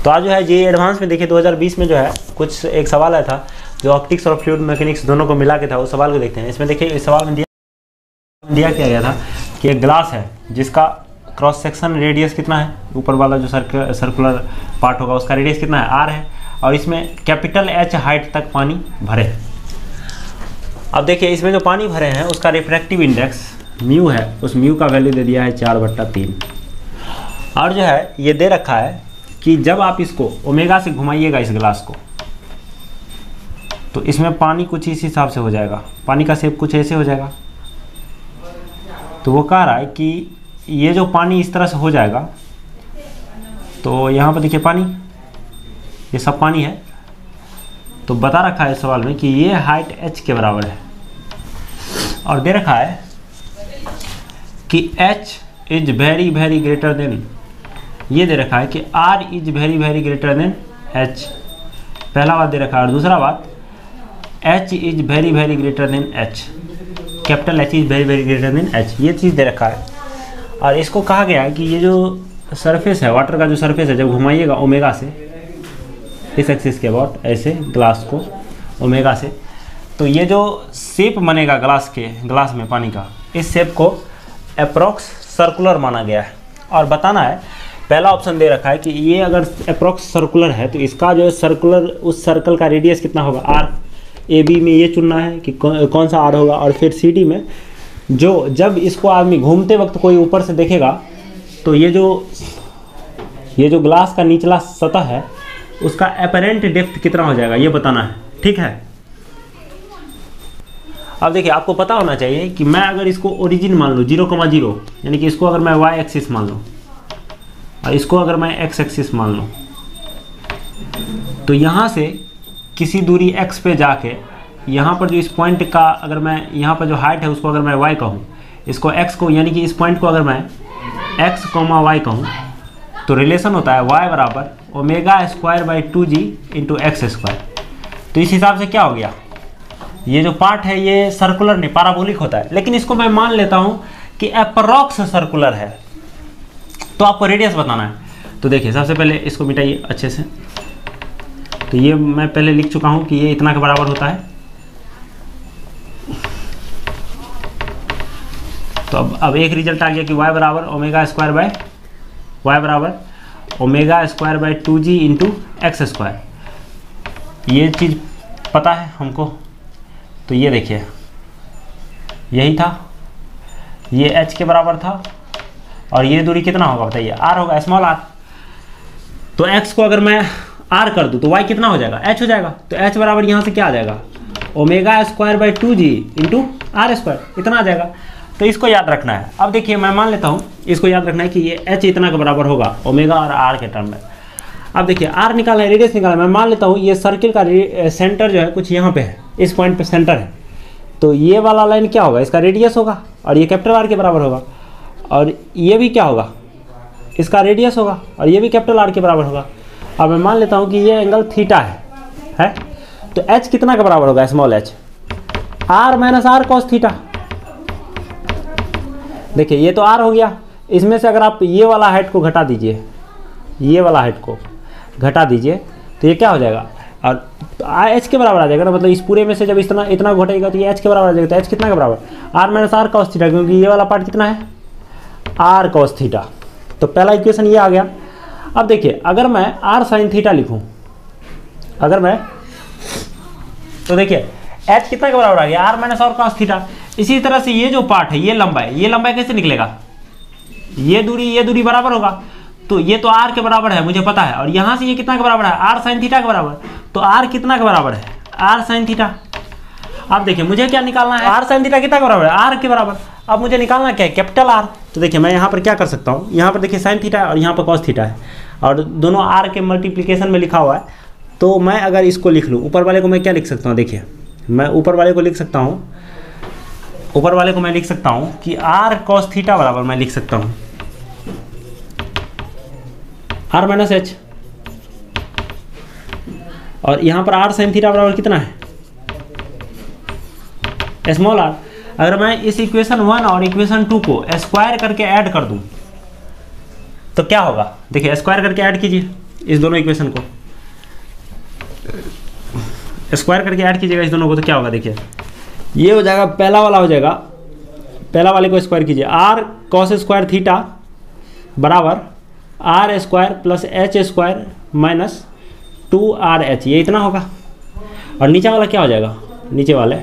तो आज जो है जे एडवांस में देखिए 2020 में जो है कुछ एक सवाल आया था जो ऑप्टिक्स और फ्लूइड मैकेनिक्स दोनों को मिला के था, उस सवाल को देखते हैं। इसमें देखिए इस सवाल में दिया किया गया था कि एक ग्लास है जिसका क्रॉस सेक्शन रेडियस कितना है, ऊपर वाला जो सर्कुलर पार्ट होगा उसका रेडियस कितना है, आर है, और इसमें कैपिटल एच हाइट तक पानी भरे है। अब देखिए इसमें जो पानी भरे हैं उसका रिफ्रैक्टिव इंडेक्स म्यू है, उस म्यू का वैल्यू दे दिया है 4/3, और जो है ये दे रखा है कि जब आप इसको ओमेगा से घुमाइएगा इस ग्लास को तो इसमें पानी कुछ इस हिसाब से हो जाएगा, पानी का शेप कुछ ऐसे हो जाएगा। तो वो कह रहा है कि ये जो पानी इस तरह से हो जाएगा, तो यहाँ पर देखिए पानी, ये सब पानी है, तो बता रखा है इस सवाल में कि ये हाइट h के बराबर है, और दे रखा है कि h is very very greater than, ये दे रखा है कि r is very very greater than h, पहला बात दे रखा है। और दूसरा बात h is very very greater than h, capital H is very very greater than h, ये चीज़ दे रखा है। और इसको कहा गया है कि ये जो सरफेस है, वाटर का जो सरफेस है, जब घुमाइएगा ओमेगा से इस एक्सिस के अबाउट ऐसे ग्लास को ओमेगा से, तो ये जो शेप बनेगा ग्लास में पानी का, इस शेप को अप्रॉक्स सर्कुलर माना गया है। और बताना है, पहला ऑप्शन दे रखा है कि ये अगर अप्रॉक्स सर्कुलर है तो इसका जो सर्कुलर उस सर्कल का रेडियस कितना होगा, आर। ए बी में ये चुनना है कि कौन सा आर होगा, और फिर सी डी में जो जब इसको आदमी घूमते वक्त कोई ऊपर से देखेगा तो ये जो ग्लास का निचला सतह है उसका एपरेंट डेप्थ कितना हो जाएगा, ये बताना है, ठीक है। अब देखिए आपको पता होना चाहिए कि मैं अगर इसको ओरिजिन मान लूँ 0,0, यानी कि इसको अगर मैं y एक्सिस मान लूँ और इसको अगर मैं x एक्सिस मान लूँ, तो यहाँ से किसी दूरी x पे जाके यहाँ पर जो इस पॉइंट का, अगर मैं यहाँ पर जो हाइट है उसको अगर मैं y कहूँ, इसको x को, यानी कि इस पॉइंट को अगर मैं x, y कहूँ, तो रिलेशन होता है y बराबर ω²/2g × x²। तो इस हिसाब से क्या हो गया, ये जो पार्ट है ये सर्कुलर नहीं पैराबोलिक होता है, लेकिन इसको मैं मान लेता हूँ कि अप्रॉक्स सर्कुलर है, तो आपको रेडियस बताना है। तो देखिए सबसे पहले इसको मिटाइए अच्छे से, तो ये मैं पहले लिख चुका हूँ कि ये इतना के बराबर होता है। तो अब एक रिजल्ट आ गया कि y बराबर ω²/2g × x², ये चीज़ पता है हमको। तो ये देखिए यही था, ये h के बराबर था, और ये दूरी कितना होगा बताइए, r होगा, स्मॉल r। तो x को अगर मैं r कर दूँ तो y कितना हो जाएगा, h हो जाएगा। तो h बराबर यहाँ से क्या आ जाएगा, ω²/2g × r², इतना आ जाएगा। तो इसको याद रखना है। अब देखिए मैं मान लेता हूँ, इसको याद रखना है कि ये h इतना के बराबर होगा ओमेगा और r के टर्म में। अब देखिए r निकालना है, रेडियस निकालना है। मैं मान लेता हूँ ये सर्किल का सेंटर जो है कुछ यहाँ पे है, इस पॉइंट पे सेंटर है, तो ये वाला लाइन क्या होगा, इसका रेडियस होगा, और ये कैपिटल R के बराबर होगा, और ये भी क्या होगा, इसका रेडियस होगा, और ये भी कैपिटल R के बराबर होगा। अब मैं मान लेता हूँ कि ये एंगल थीटा है, तो h कितना के बराबर होगा, small h, r - r cos theta. देखिए ये तो r हो गया, इसमें से अगर आप ये वाला हाइट को घटा दीजिए, ये वाला हाइट को घटा दीजिए, तो ये क्या हो जाएगा, और h के बराबर आ जाएगा ना, मतलब इस पूरे में से जब इतना घटेगा तो ये h के बराबर आ जाएगा। तो h कितना के बराबर, r - r cos थीटा, क्योंकि ये वाला पार्ट कितना है, r cos थीटा। तो पहला इक्वेशन ये आ गया। अब देखिए अगर मैं r sin थीटा लिखूँ, अगर मैं, तो देखिए h कितना के बराबर आ गया, r - r cos थीटा। इसी तरह से ये जो पार्ट है, ये लंबाई कैसे निकलेगा, ये दूरी बराबर होगा, तो ये तो r के बराबर है मुझे पता है, और यहाँ से ये कितना के बराबर है, r sin थीटा के बराबर। तो r कितना के बराबर है, r sin थीटा। अब देखिए मुझे क्या निकालना है, r sin थीटा कितना के बराबर है, r के बराबर। अब मुझे निकालना क्या है, कैपिटल R। तो देखिए मैं यहाँ पर क्या कर सकता हूँ, यहाँ पर देखिए sin थीटा है और यहाँ पर cos थीटा है, और दोनों r के मल्टीप्लिकेशन में लिखा हुआ है। तो मैं अगर इसको लिख लूँ, ऊपर वाले को मैं क्या लिख सकता हूँ, देखिए मैं ऊपर वाले को लिख सकता हूँ, कि r cos थीटा बराबर मैं लिख सकता हूँ r - h, और यहाँ पर r sin थीटा बराबर कितना है, स्मॉल r। अगर मैं इस इक्वेशन 1 और इक्वेशन 2 को स्क्वायर करके ऐड कर दूं तो क्या होगा, देखिए स्क्वायर करके ऐड कीजिए, इस दोनों इक्वेशन को स्क्वायर करके ऐड कीजिएगा इस दोनों को, तो क्या होगा देखिए, ये हो जाएगा पहला वाला हो जाएगा, पहला वाले को स्क्वायर कीजिए, आर कॉस स्क्वायर थीटा बराबर R square plus H square minus 2RH, ये इतना होगा। और नीचे वाला क्या हो जाएगा, नीचे वाले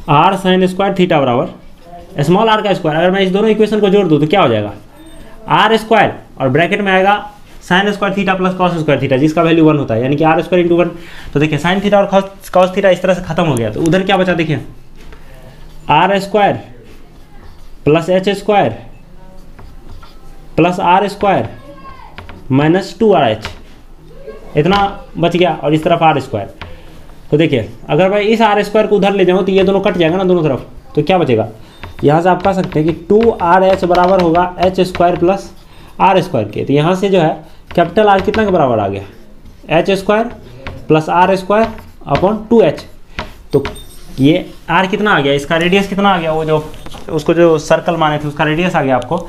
आर साइन स्क्वायर थीटा बराबर स्मॉल आर का स्क्वायर। अगर मैं इस दोनों इक्वेशन को जोड़ दूँ तो क्या हो जाएगा, आर स्क्वायर और ब्रैकेट में आएगा sine square theta plus cos square theta, जिसका वैल्यू 1 होता है, यानी कि आर स्क्वायर इंटू 1। तो देखिए साइन थीटा और कॉस थीटा इस तरह से खत्म हो गया, तो उधर क्या बचा देखिए, R square plus H square plus R square minus 2RH, इतना बच गया। और इस तरफ आर स्क्वायर, तो देखिए अगर मैं इस आर स्क्वायर को उधर ले जाऊँ तो ये दोनों कट जाएगा ना दोनों तरफ, तो क्या बचेगा, यहाँ से आप कह सकते हैं कि 2RH बराबर होगा H square plus R square के। तो यहाँ से जो है कैपिटल आर कितना के बराबर आ गया, H square plus R square upon 2H। तो ये आर कितना आ गया, इसका रेडियस कितना आ गया, वो जो उसको जो सर्कल माने थे उसका रेडियस आ गया आपको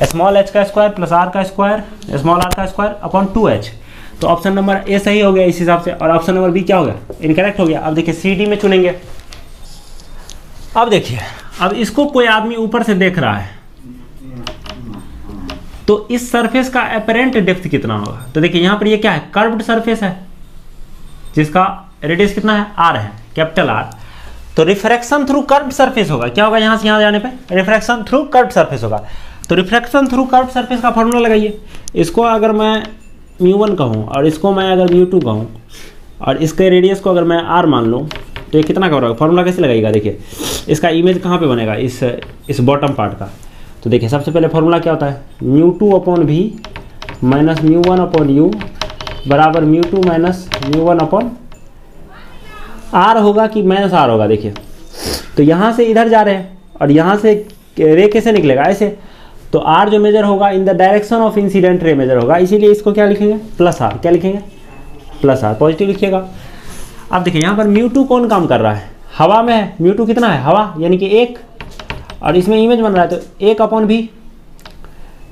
स्मॉल एच का स्क्वायर प्लस आर का स्क्वायर स्मॉल आर का स्क्वायर अपॉन 2H। तो ऑप्शन नंबर ए सही हो गया इस हिसाब से, और ऑप्शन नंबर बी क्या हो गया, इनकरेक्ट हो गया। अब देखिए सी डी में चुनेंगे। अब देखिए, अब इसको कोई आदमी ऊपर से देख रहा है, तो इस सरफेस का अपेरेंट डेप्थ कितना होगा। तो देखिए यहाँ पर ये क्या है, कर्व्ड सरफेस है जिसका रेडियस कितना है, आर है, कैपिटल आर। तो रिफ्रैक्शन थ्रू कर्व्ड सरफेस होगा, क्या होगा, यहाँ से यहाँ जाने पे रिफ्रैक्शन थ्रू कर्व्ड सरफेस होगा। तो रिफ्रैक्शन थ्रू कर्व्ड सरफेस का फॉर्मूला लगाइए। इसको अगर मैं μ1 कहूँ और इसको मैं अगर μ2 कहूँ और इसके रेडियस को अगर मैं r मान लूँ, तो ये कितना का होगा, फॉर्मूला कैसे लगाइएगा। देखिए इसका इमेज कहाँ पे बनेगा, इस बॉटम पार्ट का। तो देखिए सबसे पहले फॉर्मूला क्या होता है, μ2 upon v minus μ1 upon u बराबर μ2 माइनस μ1 अपॉन r होगा कि माइनस r होगा। देखिए तो यहाँ से इधर जा रहे हैं और यहाँ से रे कैसे निकलेगा, ऐसे। तो r जो मेजर होगा in the direction of incident ray measure होगा, इसीलिए इसको क्या लिखेंगे, प्लस r। क्या लिखेंगे, प्लस r, पॉजिटिव लिखिएगा। अब देखिए यहाँ पर μ2 कौन काम कर रहा है, हवा में है। μ2 कितना है, हवा, यानी कि 1, और इसमें इमेज बन रहा है तो 1 अपॉन भी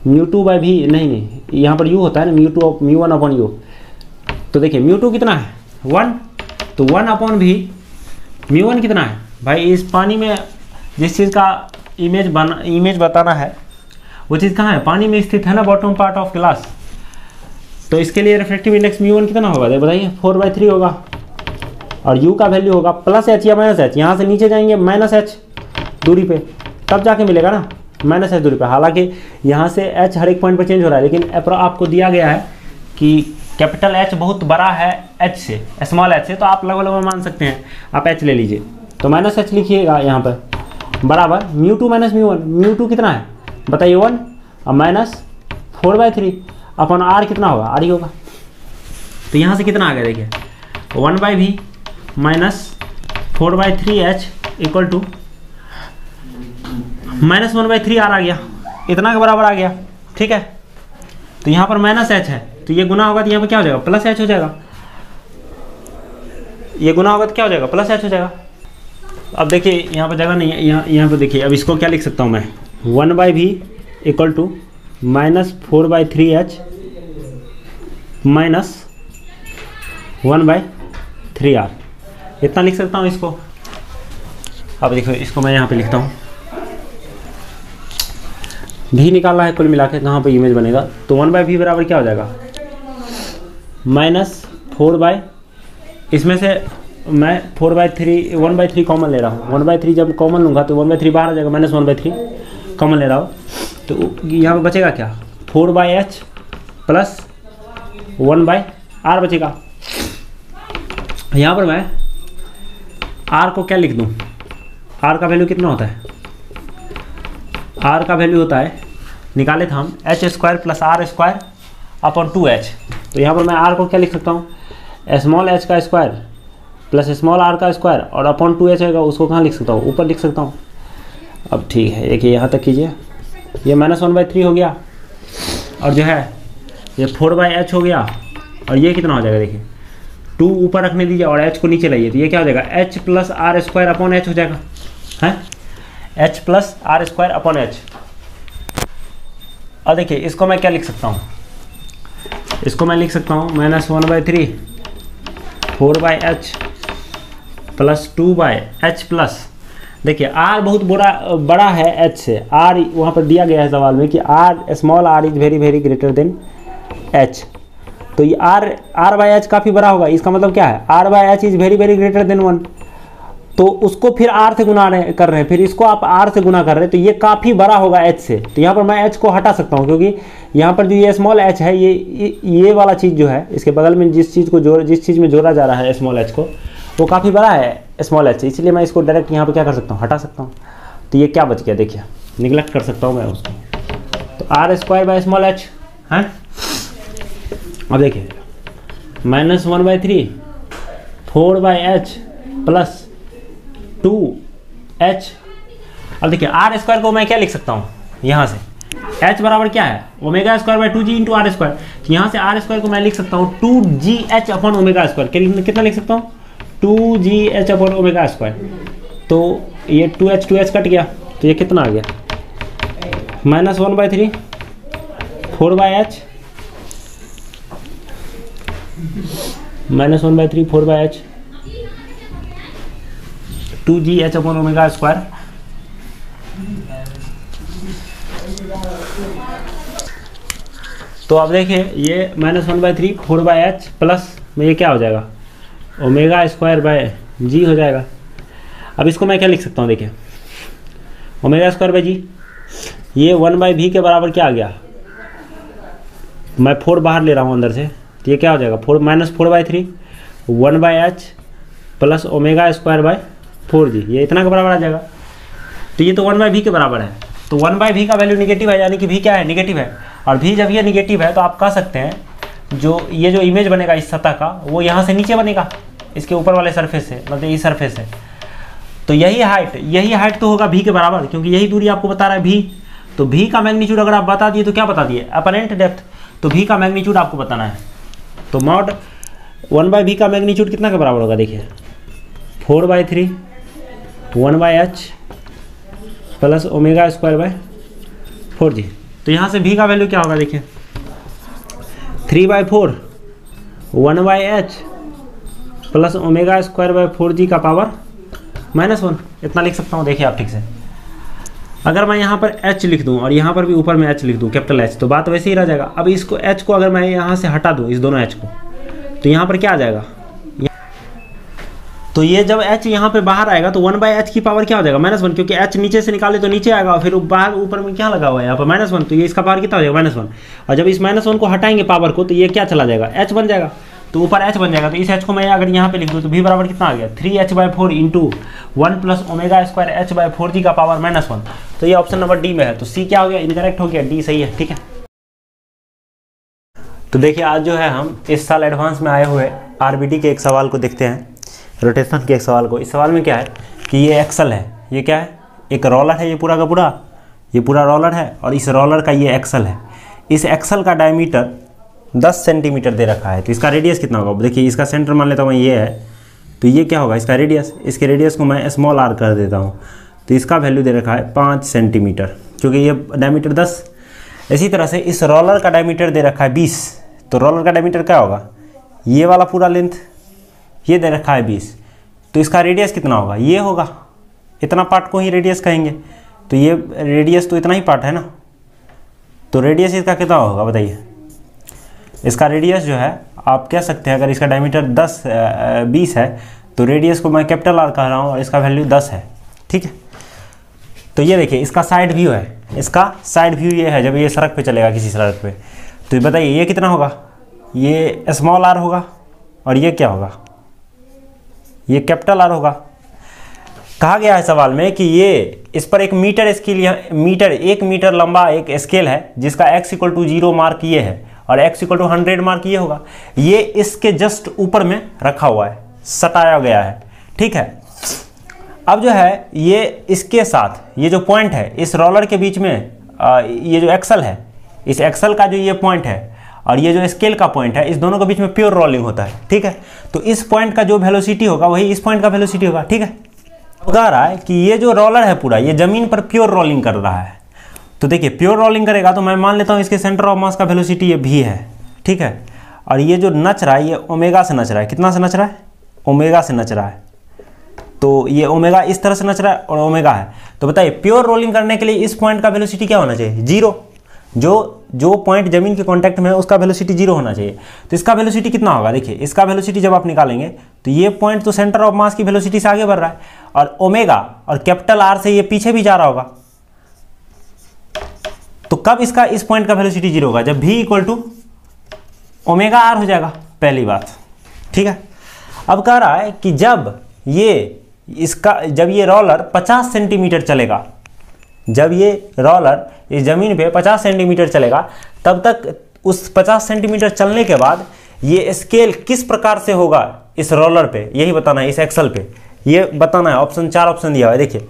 μ2 बाई भी, नहीं यहाँ पर u होता है ना, μ1 अपॉन u। तो देखिए μ2 कितना है 1, तो 1 अपॉन भी μ1 कितना है भाई। इस पानी में जिस चीज़ का इमेज बताना है वो चीज़ कहाँ है, पानी में स्थित है ना, बॉटम पार्ट ऑफ ग्लास। तो इसके लिए रिफ्रैक्टिव इंडेक्स μ1 कितना होगा बताइए, 4/3 होगा। और u का वैल्यू होगा प्लस h या माइनस h, यहाँ से नीचे जाएंगे माइनस h दूरी पे, तब जाके मिलेगा ना माइनस h दूरी पे। हालांकि यहाँ से h हर एक पॉइंट पर चेंज हो रहा है, लेकिन आपको दिया गया है कि कैपिटल H बहुत बड़ा है h से, स्मॉल h से, तो आप लगभग मान सकते हैं, आप h ले लीजिए। तो माइनस h लिखिएगा यहाँ पर बराबर μ2 माइनस μ1। μ2 कितना है बताइए 1, और माइनस 4/3 अपॉन r कितना होगा, r ही होगा। तो यहाँ से कितना आ गया देखिए, 1/v minus 4/3h equal to minus 1/3 r आ गया, इतना के बराबर आ गया। ठीक है, तो यहाँ पर माइनस h है, तो ये गुना होगा तो यहाँ पर क्या हो जाएगा, प्लस h हो जाएगा। ये गुना होगा तो क्या हो जाएगा, प्लस h हो जाएगा। अब देखिए यहाँ पर जगह नहीं है, यहाँ पर देखिए, अब इसको क्या लिख सकता हूँ मैं, 1/v equal to minus 4/3h minus 1/3r, इतना लिख सकता हूँ इसको। अब देखो इसको मैं यहाँ पे लिखता हूँ, भी निकालना है कुल मिला के, कहाँ पर इमेज बनेगा। तो 1/v बराबर क्या हो जाएगा, माइनस 4/, इसमें से मैं 1/3 कॉमन ले रहा हूँ। 1/3 जब कॉमन लूँगा तो 1/3 बाहर आ जाएगा, माइनस 1/3 कॉमन ले रहा हूँ, तो यहाँ पर बचेगा क्या, 4/h प्लस 1/r बचेगा। यहाँ पर मैं r को क्या लिख दूँ, r का वैल्यू कितना होता है, r का वैल्यू होता है, निकाले थे हम h square plus r square upon 2h। तो यहाँ पर मैं r को क्या लिख सकता हूँ, स्मॉल h का स्क्वायर प्लस स्मॉल r का स्क्वायर और अपॉन 2h होगा, उसको कहाँ लिख सकता हूँ, ऊपर लिख सकता हूँ। अब ठीक है, देखिए यहाँ तक कीजिए, ये माइनस 1/3 हो गया, और जो है ये 4/h हो गया, और ये कितना हो जाएगा देखिए, 2 ऊपर रखने दीजिए और h को नीचे लाइए, तो ये क्या हो जाएगा, h plus r square upon h हो जाएगा, है h plus r square upon h। और देखिए इसको मैं क्या लिख सकता हूँ, इसको मैं लिख सकता हूँ -1/3 4/h प्लस 2/h प्लस, देखिए r बहुत बड़ा है h से, r वहाँ पर दिया गया है सवाल में कि r small r is very very greater than h, तो ये r/h काफ़ी बड़ा होगा, इसका मतलब क्या है r/h is very very greater than 1, तो उसको फिर r से गुना कर रहे हैं, फिर इसको आप r से गुना कर रहे हैं, तो ये काफ़ी बड़ा होगा h से, तो यहाँ पर मैं h को हटा सकता हूँ, क्योंकि यहाँ पर जो ये स्मॉल h है ये वाला चीज़ जो है इसके बगल में जिस चीज़ में जोड़ा जा रहा है स्मॉल h को, वो काफ़ी बड़ा है स्मॉल h, इसलिए मैं इसको डायरेक्ट यहाँ पर क्या कर सकता हूँ, हटा सकता हूँ। तो ये क्या बच गया, देखिए निगलेक्ट कर सकता हूँ मैं उसको, तो r² है। अब देखिए -1/3 4/h प्लस 2h। अब देखिए r² को मैं क्या लिख सकता हूँ यहाँ से, h बराबर क्या है ω²/2g इंटू r², तो यहाँ से r² को मैं लिख सकता हूँ 2gh/ω², कितना लिख सकता हूँ 2gh/ω², तो ये 2h कट गया, तो ये कितना आ गया -1/3 4/h -1/3 4/h 2gh/ω²। तो अब देखिए ये -1/3 4/h प्लस में ये क्या हो जाएगा ω²/g हो जाएगा। अब इसको मैं क्या लिख सकता हूँ, देखिए ω²/g, ये 1/v के बराबर क्या आ गया, मैं 4 बाहर ले रहा हूँ अंदर से, तो ये क्या हो जाएगा -4/3 1/h प्लस ω²/4g, ये इतना के बराबर आ जाएगा। तो ये तो 1/v के बराबर है, तो 1/v का वैल्यू निगेटिव है, यानी कि v क्या है निगेटिव है, और v जब ये निगेटिव है तो आप कह सकते हैं ये जो इमेज बनेगा इस सतह का वो यहाँ से नीचे बनेगा, इसके ऊपर वाले सरफेस से, मतलब इस सरफेस से, तो यही हाइट तो होगा v के बराबर, क्योंकि यही दूरी आपको बता रहा है v, तो v का मैग्नीट्यूड अगर आप बता दिए तो क्या बता दिए अपरेंट डेप्थ, तो v का मैग्नीट्यूड आपको बताना है, तो मॉड 1/v का मैग्नीट्यूड कितना के बराबर होगा, देखिए 4/3 1/h प्लस ω²/4g, तो यहाँ से v का वैल्यू क्या होगा, देखिए 3/4 1/h प्लस ω²/4g का पावर -1, इतना लिख सकता हूँ। देखिए आप ठीक से, अगर मैं यहाँ पर h लिख दूँ और यहाँ पर भी ऊपर में h लिख दूँ कैपिटल H, तो बात वैसे ही रह जाएगा। अब इसको h को अगर मैं यहाँ से हटा दूँ, इस दोनों h को, तो यहाँ पर क्या आ जाएगा, तो ये जब h यहाँ पे बाहर आएगा तो 1/h की पावर क्या हो जाएगा -1, क्योंकि h नीचे से निकाले तो नीचे आएगा, और फिर बाहर ऊपर में क्या लगा हुआ है यहाँ पर -1, तो ये इसका पावर कितना हो जाएगा -1, और जब इस -1 को हटाएंगे पावर को तो ये क्या चला जाएगा h बन जाएगा, तो ऊपर h बन जाएगा, तो इस h को मैं अगर यहाँ पे लिख दूँ तो v बराबर कितना आ गया 3h/4 इंटू 1 प्लस ω²h/4g का पावर -1, तो ये ऑप्शन नंबर डी में है, तो सी क्या हो गया इनकरेक्ट हो गया, डी सही है। ठीक है, तो देखिए आज जो है हम इस साल एडवांस में आए हुए आरबीडी के एक सवाल को देखते हैं, रोटेशन के एक सवाल को। इस सवाल में क्या है कि ये एक्सल है, ये क्या है एक रोलर है, ये पूरा का पूरा ये पूरा रोलर है, और इस रोलर का ये एक्सल है, इस एक्सल का डायमीटर 10 सेंटीमीटर दे रखा है, तो इसका रेडियस कितना होगा, देखिए इसका सेंटर मान लेता हूँ मैं ये है, तो ये क्या होगा इसका रेडियस, इसके रेडियस को मैं स्मॉल r कर देता हूँ, तो इसका वैल्यू दे रखा है 5 सेंटीमीटर, क्योंकि ये डायमीटर 10। इसी तरह से इस रोलर का डायमीटर दे रखा है 20, तो रोलर का डायमीटर क्या होगा, ये वाला पूरा लेंथ ये दे रखा है 20, तो इसका रेडियस कितना होगा, ये होगा, इतना पार्ट को ही रेडियस कहेंगे, तो ये रेडियस तो इतना ही पार्ट है ना, तो रेडियस इसका कितना होगा बताइए, इसका रेडियस जो है आप कह सकते हैं अगर इसका डायमीटर 20 है तो रेडियस को मैं कैपिटल R कह रहा हूँ और इसका वैल्यू 10 है। ठीक है, तो ये देखिए इसका साइड व्यू है, इसका साइड व्यू ये है जब ये सड़क पे चलेगा किसी सड़क पे, तो ये बताइए ये कितना होगा, ये स्मॉल r होगा, और ये क्या होगा ये कैपिटल R होगा। कहा गया है सवाल में कि ये इस पर एक मीटर स्केल, 1 मीटर लंबा एक स्केल है जिसका x = 0 मार्क ये है और x = 100 मार्क ये होगा, ये इसके जस्ट ऊपर में रखा हुआ है, सटाया गया है। ठीक है, अब जो है ये इसके साथ ये जो पॉइंट है इस रोलर के बीच में, ये जो एक्सल है, इस एक्सल का जो ये पॉइंट है और ये जो स्केल का पॉइंट है, इस दोनों के बीच में प्योर रोलिंग होता है। ठीक है, तो इस पॉइंट का जो वेलोसिटी होगा वही इस पॉइंट का वेलोसिटी होगा। ठीक है, अब कह रहा है कि ये जो रोलर है पूरा ये जमीन पर प्योर रोलिंग कर रहा है, तो देखिए प्योर रोलिंग करेगा तो मैं मान लेता हूँ इसके सेंटर ऑफ मास का वेलोसिटी ये v है। ठीक है। और ये जो नच रहा है ये ओमेगा से नच रहा है, कितना से नच रहा है, ओमेगा से नच रहा है। तो ये ओमेगा इस तरह से नच रहा है और ओमेगा है। तो बताइए प्योर रोलिंग करने के लिए इस पॉइंट का वेलोसिटी क्या होना चाहिए, जीरो। जो पॉइंट जमीन के कांटेक्ट में है उसका वेलोसिटी जीरो होना चाहिए। तो इसका वेलोसिटी कितना होगा, देखिए इसका वेलोसिटी जब आप निकालेंगे तो ये पॉइंट तो सेंटर ऑफ मास की वेलोसिटी से आगे बढ़ रहा है और ओमेगा और कैपिटल आर से ये पीछे भी जा रहा होगा। तो कब इसका इस पॉइंट का वेलोसिटी जीरो होगा, जब v equal to omega R हो जाएगा, पहली बात, ठीक है। अब कह रहा है कि जब ये रोलर 50 सेंटीमीटर चलेगा, जब ये रोलर इस जमीन पे 50 सेंटीमीटर चलेगा, तब तक उस 50 सेंटीमीटर चलने के बाद ये स्केल किस प्रकार से होगा इस रोलर पे, यही बताना है, इस एक्सल पे ये बताना है। ऑप्शन 4 ऑप्शन दिया हुआ है, देखिए।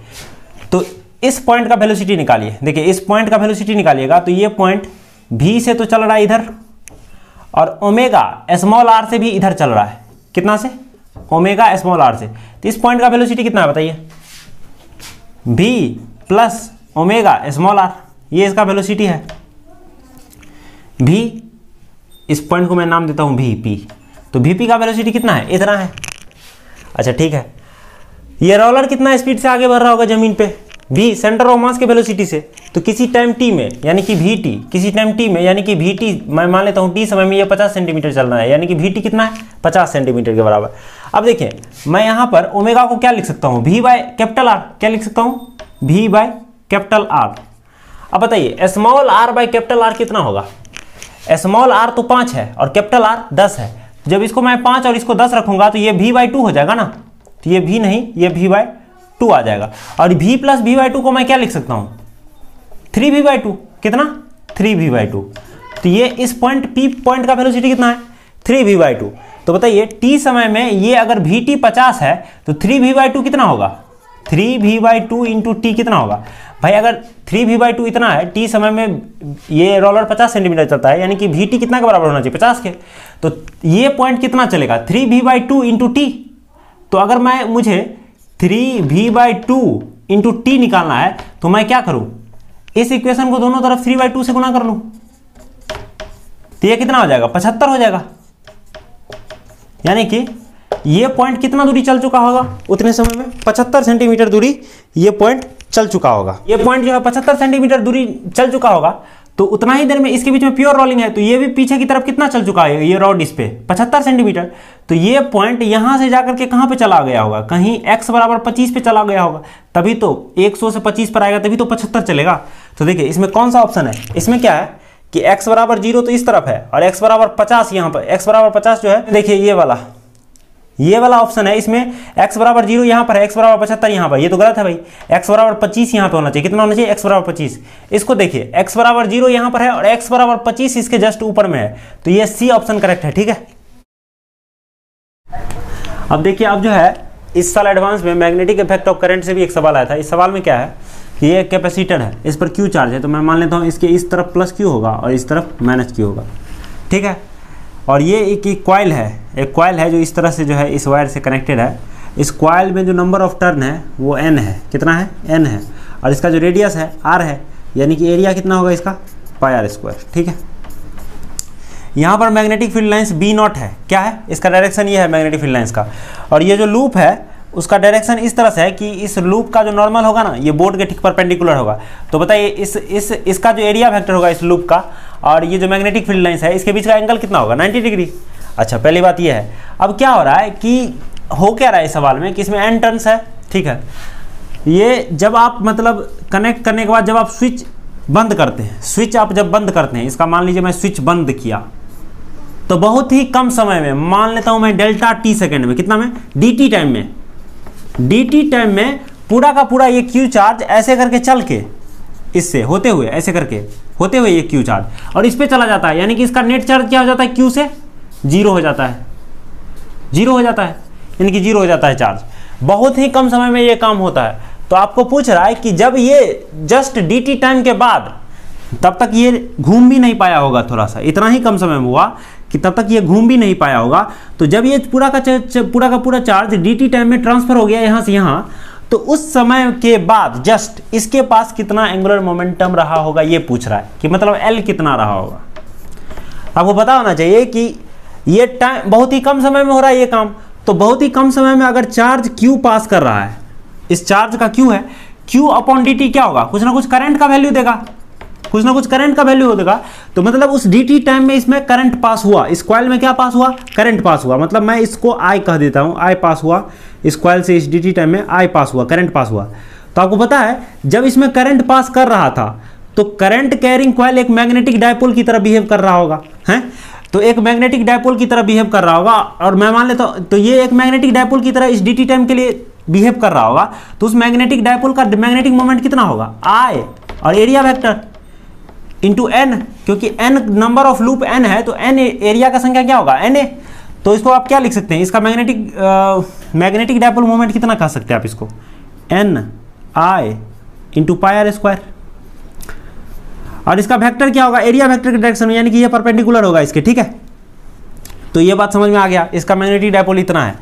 तो इस पॉइंट का वेलोसिटी निकालिए, देखिए इस पॉइंट का वेलोसिटी निकालिएगा तो ये पॉइंट v से तो चल रहा है इधर और ओमेगा स्मॉल आर से भी इधर चल रहा है, कितना से, ओमेगा स्मॉल आर से। तो इस पॉइंट का वेलोसिटी कितना है बताइए, v plus omega small R, ये इसका वेलोसिटी है। v, इस पॉइंट को मैं नाम देता हूं vp, तो vp का वेलोसिटी कितना है, इतना है। अच्छा ठीक है, ये रोलर कितना स्पीड से आगे बढ़ रहा होगा जमीन पे, v सेंटर ऑफ मास के वेलोसिटी से। तो किसी टाइम t में यानी कि vt, किसी टाइम t में यानी कि vt मैं मान लेता हूं t समय में ये 50 सेंटीमीटर चल रहा है, यानी कि vt कितना है, 50 सेंटीमीटर के बराबर। अब देखिए मैं यहां पर ओमेगा को क्या लिख सकता हूं, v बाय कैपिटल आर, क्या लिख सकता हूं, v बाय कैपिटल आर। अब बताइए small R by capital R कितना होगा, स्मॉल आर तो 5 है और कैपिटल आर 10 है। जब इसको मैं 5 और इसको 10 रखूंगा तो ये v बाई 2 हो जाएगा ना, तो ये v नहीं, ये v बाई 2 आ जाएगा। और v प्लस v बाई 2 को मैं क्या लिख सकता हूं, 3v बाई 2, कितना, 3v बाई 2। तो ये इस पॉइंट p पॉइंट का वेलोसिटी कितना है, 3v बाई 2। तो बताइए t समय में ये अगर vt 50 है तो 3v बाई 2 कितना होगा, 3v बाई 2 इंटू टी कितना होगा भाई, अगर 3v बाई 2 इतना है, t समय में ये रोलर 50 सेंटीमीटर चलता है, यानी कि vt कितना के बराबर होना चाहिए, 50 के। तो ये पॉइंट कितना चलेगा, 3v बाई 2 इंटू टी। तो अगर मुझे 3v बाई 2 इंटू टी निकालना है तो मैं क्या करूं, इस इक्वेशन को दोनों तरफ 3 बाई 2 से गुणा कर लूं, तो ये कितना हो जाएगा, 75 हो जाएगा। यानी कि ये पॉइंट कितना दूरी चल चुका होगा उतने समय में, 75 सेंटीमीटर दूरी ये पॉइंट चल चुका होगा। ये पॉइंट जो है 75 सेंटीमीटर दूरी चल चुका होगा, तो उतना ही देर में इसके बीच में प्योर रोलिंग है, तो ये भी पीछे की तरफ कितना चल चुका है, ये रॉड इस पे 75 सेंटीमीटर। तो ये पॉइंट यहां से जाकर के कहां पे चला गया होगा, कहीं x बराबर 25 पे चला गया होगा, तभी तो 100 से 25 पर आएगा, तभी तो 75 चलेगा। तो देखिए इसमें कौन सा ऑप्शन है, इसमें क्या है कि x बराबर 0 तो इस तरफ है और x बराबर 50 यहाँ पर, x बराबर 50 जो है, देखिए ये वाला ऑप्शन है, इसमें x बराबर 0 यहाँ पर है, x बराबर 75 यहाँ पर, ये तो गलत है भाई, x बराबर 25 यहाँ पे होना चाहिए, कितना होना चाहिए, x बराबर 25। इसको देखिए x बराबर 0 यहाँ पर है और x बराबर 25 इसके जस्ट ऊपर में है, तो ये सी ऑप्शन करेक्ट है, ठीक है। अब देखिए, अब जो है इस साल एडवांस में मैग्नेटिक इफेक्ट ऑफ करंट से भी एक सवाल आया था। इस सवाल में क्या है कि ये एक कैपेसिटर है, इस पर Q चार्ज है, तो मैं मान लेता हूँ इसके इस तरफ प्लस Q होगा और इस तरफ माइनस Q होगा, ठीक है। और ये एक कॉइल है, एक कॉइल है जो इस तरह से जो है इस वायर से कनेक्टेड है। इस कॉइल में जो नंबर ऑफ टर्न है वो n है, कितना है, n है, और इसका जो रेडियस है r है, यानी कि एरिया कितना होगा इसका, पाई r स्क्वायर, ठीक है। यहाँ पर मैग्नेटिक फील्ड लाइंस B0 है, क्या है, इसका डायरेक्शन ये है मैग्नेटिक फील्ड लाइंस का। और ये जो लूप है उसका डायरेक्शन इस तरह से है कि इस लूप का जो नॉर्मल होगा ना, ये बोर्ड के ठीक परपेंडिकुलर होगा। तो बताइए इसका जो एरिया वेक्टर होगा इस लूप का और ये जो मैग्नेटिक फील्ड लाइंस है इसके बीच का एंगल कितना होगा, 90 डिग्री। अच्छा, पहली बात ये है। अब क्या हो रहा है कि हो क्या रहा है इस सवाल में कि इसमें n टर्न्स है, ठीक है। ये जब आप मतलब कनेक्ट करने के बाद जब आप स्विच बंद करते हैं, स्विच आप जब बंद करते हैं, इसका मान लीजिए मैं स्विच बंद किया तो बहुत ही कम समय में, मान लेता हूं मैं डेल्टा टी सेकेंड में, कितना में, dt टाइम में पूरा का पूरा ये Q चार्ज ऐसे करके चल के इससे होते हुए ऐसे करके होते हुए ये Q चार्ज और इस पे चला जाता है, यानी कि इसका नेट चार्ज क्या हो जाता है, Q से 0 हो जाता है, 0 हो जाता है, यानी कि 0 हो जाता है चार्ज। बहुत ही कम समय में ये काम होता है। तो आपको पूछ रहा है कि जब ये जस्ट dt टाइम के बाद, तब तक ये घूम भी नहीं पाया होगा, थोड़ा सा इतना ही कम समय में हुआ कि तब तक ये घूम भी नहीं पाया होगा। तो जब ये पूरा का पूरा चार्ज dt टाइम में ट्रांसफर हो गया यहाँ से यहाँ, तो उस समय के बाद जस्ट इसके पास कितना एंगुलर मोमेंटम रहा होगा ये पूछ रहा है, कि मतलब L कितना रहा होगा। तो आपको पता होना चाहिए कि ये टाइम बहुत ही कम समय में हो रहा है ये काम। तो बहुत ही कम समय में अगर चार्ज Q पास कर रहा है, इस चार्ज का Q है, Q अपॉन dt क्या होगा, कुछ ना कुछ करंट का वैल्यू देगा, कुछ ना कुछ करंट का वैल्यू देगा। तो मतलब उस dt टाइम में इसमें करंट पास हुआ, इस कॉइल में क्या पास हुआ, करंट पास हुआ। मतलब मैं इसको I कह देता हूं, I पास हुआ इस कॉइल से, इस dt टाइम में I पास हुआ, करंट पास हुआ। तो आपको पता है जब इसमें करंट पास कर रहा था तो करंट कैरिंग कॉइल एक मैग्नेटिक डायपोल की तरह बिहेव कर रहा होगा, है। तो एक मैग्नेटिक डायपोल की तरह बिहेव कर रहा होगा, और मैं मान लेता हूं तो ये एक मैग्नेटिक डायपोल की तरह इस dt टाइम के लिए बिहेव कर रहा होगा। तो उस मैग्नेटिक डायपोल का मैग्नेटिक मोमेंट कितना होगा, I, और एरिया वेक्टर इंटू n, क्योंकि n number of loop n है तो n एरिया का संख्या क्या होगा, Na। तो इसको आप क्या लिख सकते हैं, इसका मैग्नेटिक डायपोल मोमेंट कितना कह सकते हैं आप इसको, Ni into pi R square. और इसका वेक्टर क्या होगा, एरिया वेक्टर के डायरेक्शन में, यानी कि ये परपेंडिकुलर होगा इसके, ठीक है। तो ये बात समझ में आ गया, इसका मैग्नेटिक डायपोल इतना है।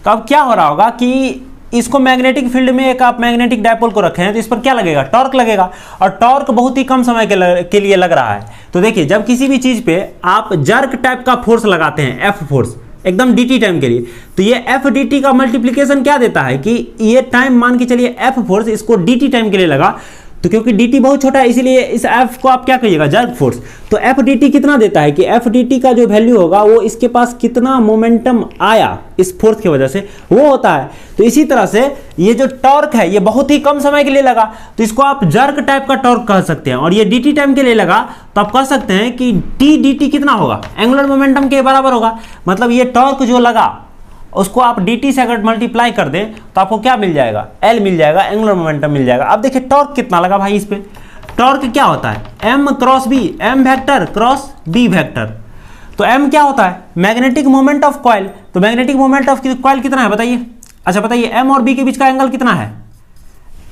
तो अब क्या हो रहा होगा कि इसको मैग्नेटिक फील्ड में एक आप मैग्नेटिक डायपोल को रखे हैं तो इस पर क्या लगेगा, टॉर्क लगेगा, और टॉर्क बहुत ही कम समय के लिए लग रहा है। तो देखिए जब किसी भी चीज पे आप जर्क टाइप का फोर्स लगाते हैं, एफ फोर्स, एकदम dt टाइम के लिए, तो ये एफ dt का मल्टीप्लीकेशन क्या देता है कि ये टाइम मान के चलिए एफ फोर्स इसको dt टाइम के लिए लगा, तो क्योंकि dt बहुत छोटा है इसीलिए इस f को आप क्या कहिएगा, जर्क फोर्स। तो एफ dt कितना देता है कि एफ dt का जो वैल्यू होगा वो इसके पास कितना मोमेंटम आया इस फोर्स की वजह से वो होता है। तो इसी तरह से ये जो टॉर्क है ये बहुत ही कम समय के लिए लगा, तो इसको आप जर्क टाइप का टॉर्क कह सकते हैं। और ये dt टाइम के लिए लगा तो आप कह सकते हैं कि t dt कितना होगा, एंगुलर मोमेंटम के बराबर होगा। मतलब ये टॉर्क जो लगा उसको आप dt से अगर मल्टीप्लाई कर दें तो आपको क्या मिल जाएगा, L मिल जाएगा, एंगुलर मोमेंटम मिल जाएगा। अब देखिए टॉर्क कितना लगा भाई इस पे, टॉर्क क्या होता है, m cross b, m vector cross b vector. तो m क्या होता है, मैग्नेटिक मोमेंट ऑफ कॉइल। तो मैग्नेटिक मोमेंट ऑफ कॉइल कितना है बताइए, अच्छा बताइए m और b के बीच का एंगल कितना है,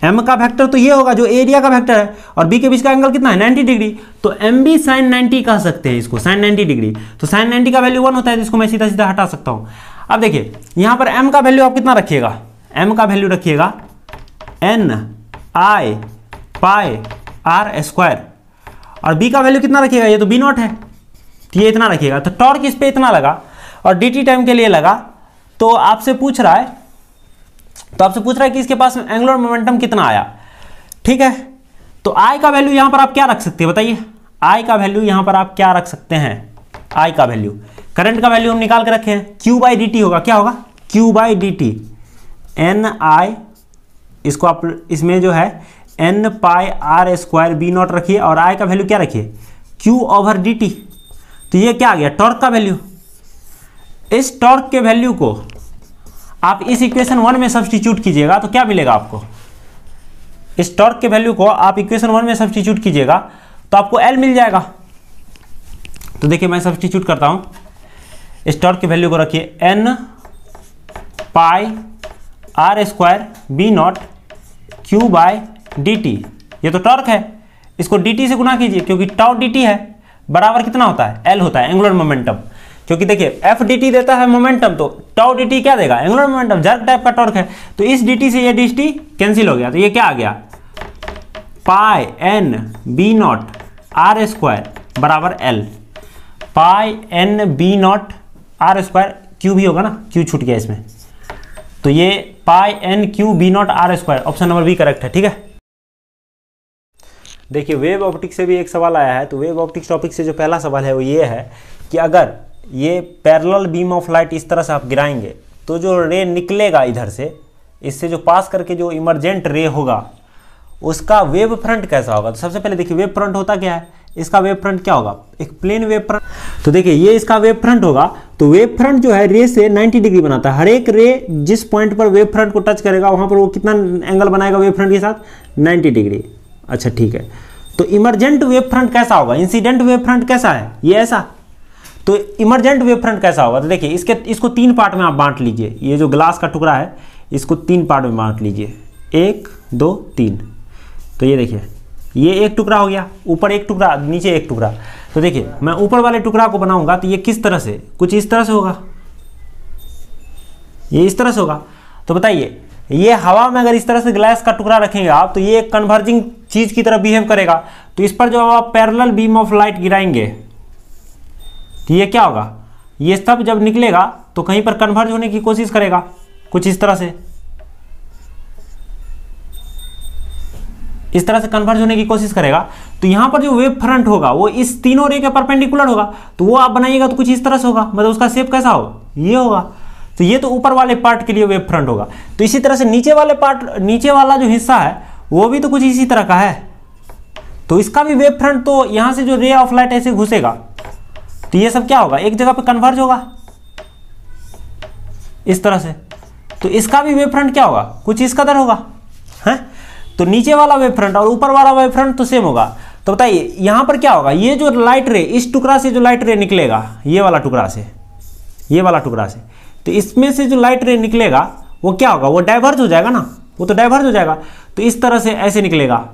m का वेक्टर तो ये होगा जो एरिया का वेक्टर है, और b के बीच का एंगल कितना है 90 डिग्री। तो mb sin 90 कह सकते हैं इसको, sin 90 डिग्री। तो sin 90 का वैल्यू 1 होता है, जिसको मैं सीधा सीधा हटा सकता हूं। अब देखिए यहां पर m का वैल्यू आप कितना रखिएगा, m का वैल्यू रखिएगा n i pi r square, और b का वैल्यू कितना रखिएगा, ये तो b नॉट है, तो ये इतना रखिएगा। तो टॉर्क इस पे इतना लगा और dt टाइम के लिए लगा। तो आपसे पूछ रहा है कि इसके पास एंगुलर मोमेंटम कितना आया, ठीक है। तो I का वैल्यू यहां पर आप क्या रख सकते हैं बताइए, I का वैल्यू यहां पर आप क्या रख सकते हैं, I का वैल्यू, करंट का वैल्यू हम निकाल के रखे हैं, Q बाई dt होगा, क्या होगा Q बाई dt, Ni, इसको आप इसमें जो है n pi r square b not रखिए, और I का वैल्यू क्या रखिए, Q ओवर dt। तो ये क्या आ गया, टॉर्क का वैल्यू। इस टॉर्क के वैल्यू को आप इस इक्वेशन 1 में सब्स्टिट्यूट कीजिएगा तो क्या मिलेगा आपको, इस टॉर्क के वैल्यू को आप इक्वेशन 1 में सब्स्टिट्यूट कीजिएगा तो आपको L मिल जाएगा। तो देखिए मैं सब्स्टिट्यूट करता हूं, इस टॉर्क के वैल्यू को रखिए n pi r square b naught q by dt। ये तो टॉर्क है, इसको dt से गुना कीजिए क्योंकि टाउ dt है, बराबर कितना होता है, L होता है, एंगुलर मोमेंटम। क्योंकि देखिए एफ dt देता है मोमेंटम, तो टाउ dt क्या देगा, एंगुलर मोमेंटम, जर्क टाइप का टॉर्क है। तो इस dt से ये dt कैंसिल हो गया, तो ये क्या आ गया, पाई n b naught r square बराबर L, पाई n b naught r square, q भी होगा ना, q छूट गया इसमें, तो ये pi n q b naught r square, option number B correct है, ठीक है। देखिए वेव ऑप्टिक से भी एक सवाल आया है, तो वेव ऑप्टिक्स टॉपिक से जो पहला सवाल है वो ये है कि अगर ये पैरेलल बीम ऑफ लाइट इस तरह से आप गिराएंगे तो जो रे निकलेगा इधर से, इससे जो पास करके जो इमरजेंट रे होगा उसका वेव फ्रंट कैसा होगा। तो सबसे पहले देखिए वेव फ्रंट होता क्या है, इसका वेव फ्रंट क्या होगा, एक प्लेन वेव फ्रंट। तो देखिए ये इसका वेव फ्रंट होगा, तो वेव फ्रंट जो है रे से 90 डिग्री बनाता है। हर एक रे जिस पॉइंट पर वेव फ्रंट को टच करेगा वहां पर वो कितना एंगल बनाएगा वेव फ्रंट के साथ, 90 डिग्री। अच्छा ठीक है, तो इमरजेंट वेव फ्रंट कैसा होगा, इंसिडेंट वेव फ्रंट कैसा है, ये ऐसा। तो इमरजेंट वेव फ्रंट कैसा होगा, तो देखिए इसको 3 पार्ट में आप बांट लीजिए, ये जो ग्लास का टुकड़ा है इसको 3 पार्ट में बांट लीजिए, 1 2 3। तो ये देखिए ये एक टुकड़ा हो गया, ऊपर एक टुकड़ा, नीचे एक टुकड़ा। तो देखिए मैं ऊपर वाले टुकड़ा को बनाऊंगा तो ये किस तरह से, कुछ इस तरह से होगा, ये इस तरह से होगा। तो बताइए ये हवा में अगर इस तरह से ग्लास का टुकड़ा रखेंगे आप तो ये एक कन्वर्जिंग चीज की तरह बिहेव करेगा। तो इस पर जो आप पैरेलल बीम ऑफ लाइट गिराएंगे तो ये क्या होगा, ये सब जब निकलेगा तो कहीं पर कन्वर्ज होने की कोशिश करेगा कुछ इस तरह से, इस तरह से कन्वर्ज होने की कोशिश करेगा। तो यहां पर जो वेव फ्रंट होगा वो इस तीनों रे के परपेंडिकुलर होगा, तो वो आप बनाइएगा तो कुछ इस तरह से होगा, मतलब उसका शेप कैसा होगा, ये होगा। तो ये तो ऊपर वाले पार्ट के लिए वेव फ्रंट होगा। तो इसी तरह से नीचे वाले पार्ट, नीचे वाला जो हिस्सा है वो भी तो कुछ इसी तरह का है, तो इसका भी वेव फ्रंट, तो यहां से जो रे ऑफ लाइट ऐसे घुसेगा तो ये सब क्या होगा, एक जगह पे कन्वर्ज होगा इस तरह से। तो इसका भी वेव फ्रंट क्या होगा, कुछ इस कदर होगा है। तो नीचे वाला वेव फ्रंट और ऊपर वाला वेव फ्रंट तो सेम होगा। तो बताइए यहां पर क्या होगा, ये जो लाइट रे, इस टुकड़ा से जो लाइट रे निकलेगा, ये वाला टुकड़ा से, ये वाला टुकड़ा से, तो इसमें से जो लाइट रे निकलेगा वो क्या होगा, वो डाइवर्ज हो जाएगा ना, वो तो डाइवर्ज हो जाएगा। तो इस तरह से ऐसे निकलेगा,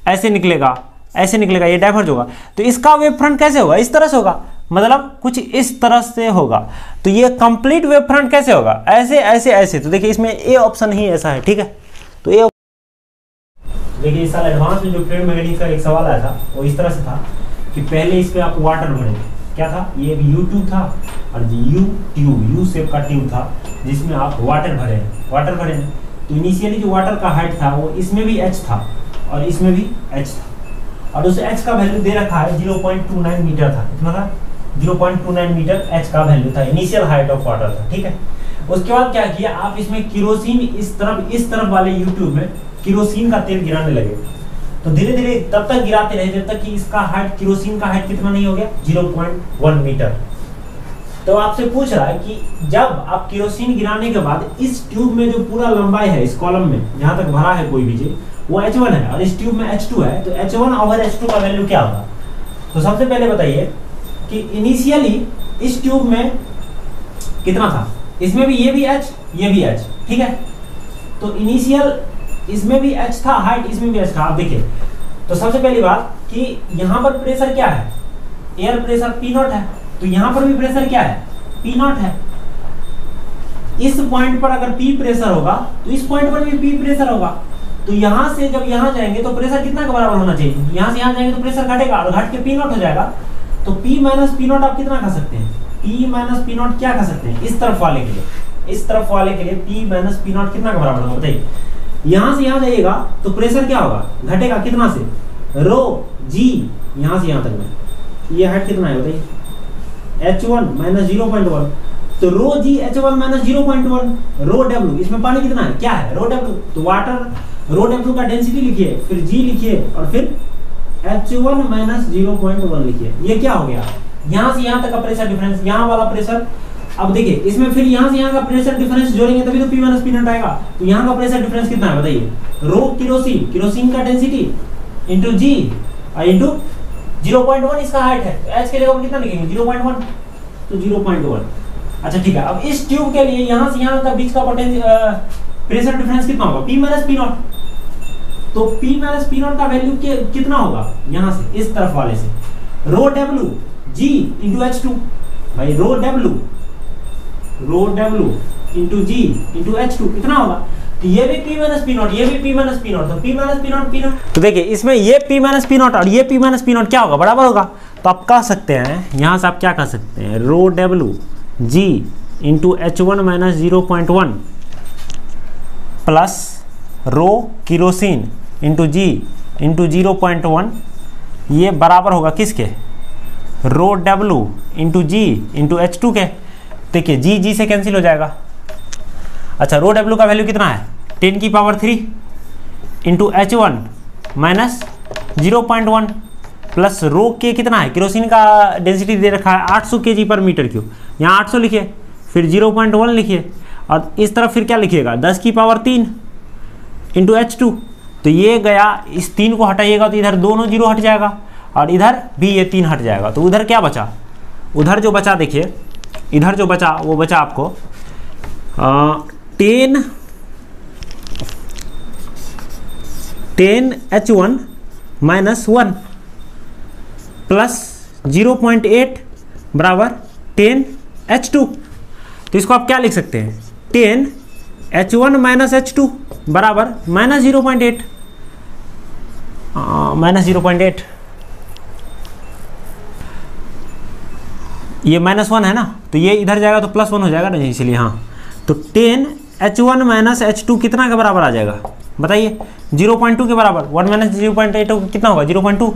ऐसे निकलेगा, ऐसे निकलेगा, ये डाइवर्ज होगा। तो इसका वेव फ्रंट कैसे होगा, इस तरह से होगा, मतलब कुछ इस तरह से होगा। तो ये कंप्लीट वेव फ्रंट कैसे होगा, ऐसे ऐसे ऐसे। तो देखिए इसमें ए ऑप्शन ही ऐसा है, ठीक है। तो ये देखिए इस साल एडवांस में जो फ्लूइड मैकेनिक्स का एक सवाल आया था वो इस तरह से था कि पहले इस पे आप वाटर भरें, क्या था, ये यू ट्यूब था और यू ट्यूब, यू शेप का ट्यूब था जिसमें आप वाटर भरे, वाटर भरे। तो इनिशियली जो वाटर का हाइट था वो इसमें भी h था और इसमें भी h था, और उस h का वैल्यू दे रखा है 0.29 मीटर था, कितना था, 0.29 मीटर h का वैल्यू था, इनिशियल हाइट ऑफ वाटर था, ठीक है। उसके बाद क्या किया, आप इसमें केरोसिन इस तरफ वाले यूट्यूब में केरोसिन का तेल गिराने लगे। तो धीरे धीरे तब तक गिराते रहे जब तक कि इसका हाइट, केरोसिन का हाइट कितना नहीं हो गया, 0.1 मीटर। तो आपसे पूछ रहा है कि जब आप केरोसिन गिराने के बाद इस ट्यूब में जो पूरा लंबाई है, इस कॉलम में जहां तक भरा है कोई भी चीज, वो h1 है और इस ट्यूब में h2 है, तो h1 ओवर h2 का वैल्यू क्या होगा। तो सबसे पहले बताइए कि इनिशियली इस ट्यूब में कितना था, इसमें भी ये भी h, ये भी h, ठीक है। तो इनिशियल इसमें भी h था हाइट, इसमें भी h था। आप देखिए तो सबसे पहली बात कि यहां पर प्रेशर क्या है, एयर प्रेशर P0 है, तो यहां पर भी प्रेशर क्या है, P0 है। इस पॉइंट पर अगर P प्रेशर होगा तो इस पॉइंट पर भी P प्रेशर होगा। तो यहां से जब यहां जाएंगे तो प्रेशर कितना के बराबर होना चाहिए, यहां से यहां जाएंगे तो प्रेशर घटेगा और घट के P0 हो जाएगा। तो P माइनस P0 आप कितना खा सकते हैं, P माइनस P0 क्या खा सकते हैं, इस तरफ वाले के लिए, इस तरफ वाले के लिए P माइनस P0 कितना के बराबर होगा बताइए। यहां से यहां जाइएगा तो प्रेशर क्या होगा, घटेगा कितना से, रो जी, यहां से यहां तक में ये हाइट कितना है बताइए, h1 माइनस 0.1। तो रो जी h1 माइनस 0.1, रो डब्ल्यू, इसमें पानी कितना है, क्या है, रो डब्ल्यू। तो वाटर, रो डब्ल्यू का डेंसिटी लिखिए, फिर जी लिखिए और फिर h1 माइनस 0.1 लिखिए। ये क्या हो गया, यहां से यहां तक का प्रेशर डिफरेंस, यहां वाला प्रेशर। अब देखिए इसमें फिर यहां से यहां का प्रेशर डिफरेंस जोड़ेंगे तभी तो P माइनस P0 आएगा। तो यहां का प्रेशर डिफरेंस कितना है बताइए, रो केरोसिन, केरोसिन का डेंसिटी इंटू जी इंटू 0.1 इसका हाइट है, तो h के जगह पर कितना लिखेंगे 0.1, तो 0.1। अच्छा ठीक है, अब इस ट्यूब के लिए यहां से यहां का बीच का प्रेशर डिफरेंस कितना होगा, P माइनस P0। तो P माइनस P0 का वैल्यू कितना होगा, यहां से इस तरफ वाले से, रो डब्ल्यू जी इंटू h2, भाई रो W into g into h2 कितना होगा। तो ये भी P माइनस P0, ये भी P माइनस P0, तो P माइनस P0। तो देखिए इसमें ये P माइनस P0 और ये P माइनस P0 क्या होगा, बराबर होगा। तो आप कह सकते हैं, यहां से आप क्या कह सकते हैं, rho W g into h1 minus 0.1 plus rho kerosene into g into 0.1, ये बराबर होगा किसके, rho W into g into h2 के। देखिए जी जी से कैंसिल हो जाएगा। अच्छा रो डब्ल्यू का वैल्यू कितना है, 10 की power 3 into h1 minus 0.1 plus रो के कितना है, केरोसिन का डेंसिटी दे रखा है 800 kg पर मीटर क्यूब, यहाँ 800 लिखिए, फिर 0.1 लिखिए और इस तरफ फिर क्या लिखिएगा 10 की पावर 3 इंटू h2। तो ये गया, इस 3 को हटाइएगा तो इधर दोनों जीरो हट जाएगा और इधर भी ये 3 हट जाएगा। तो उधर क्या बचा, उधर जो बचा देखिए, इधर जो बचा वो बचा आपको 10 h1 माइनस 1 प्लस 0.8 बराबर 10 h2। तो इसको आप क्या लिख सकते हैं, 10 h1 माइनस h2 बराबर माइनस 0.8, माइनस 0.8। ये -1 है ना, तो ये इधर जाएगा तो +1 हो जाएगा ना, इसलिए हाँ। तो 10H1 - H2 कितना के बराबर आ जाएगा बताइए? 0.2 के बराबर। 1 - 0.8 कितना होगा? 0.2।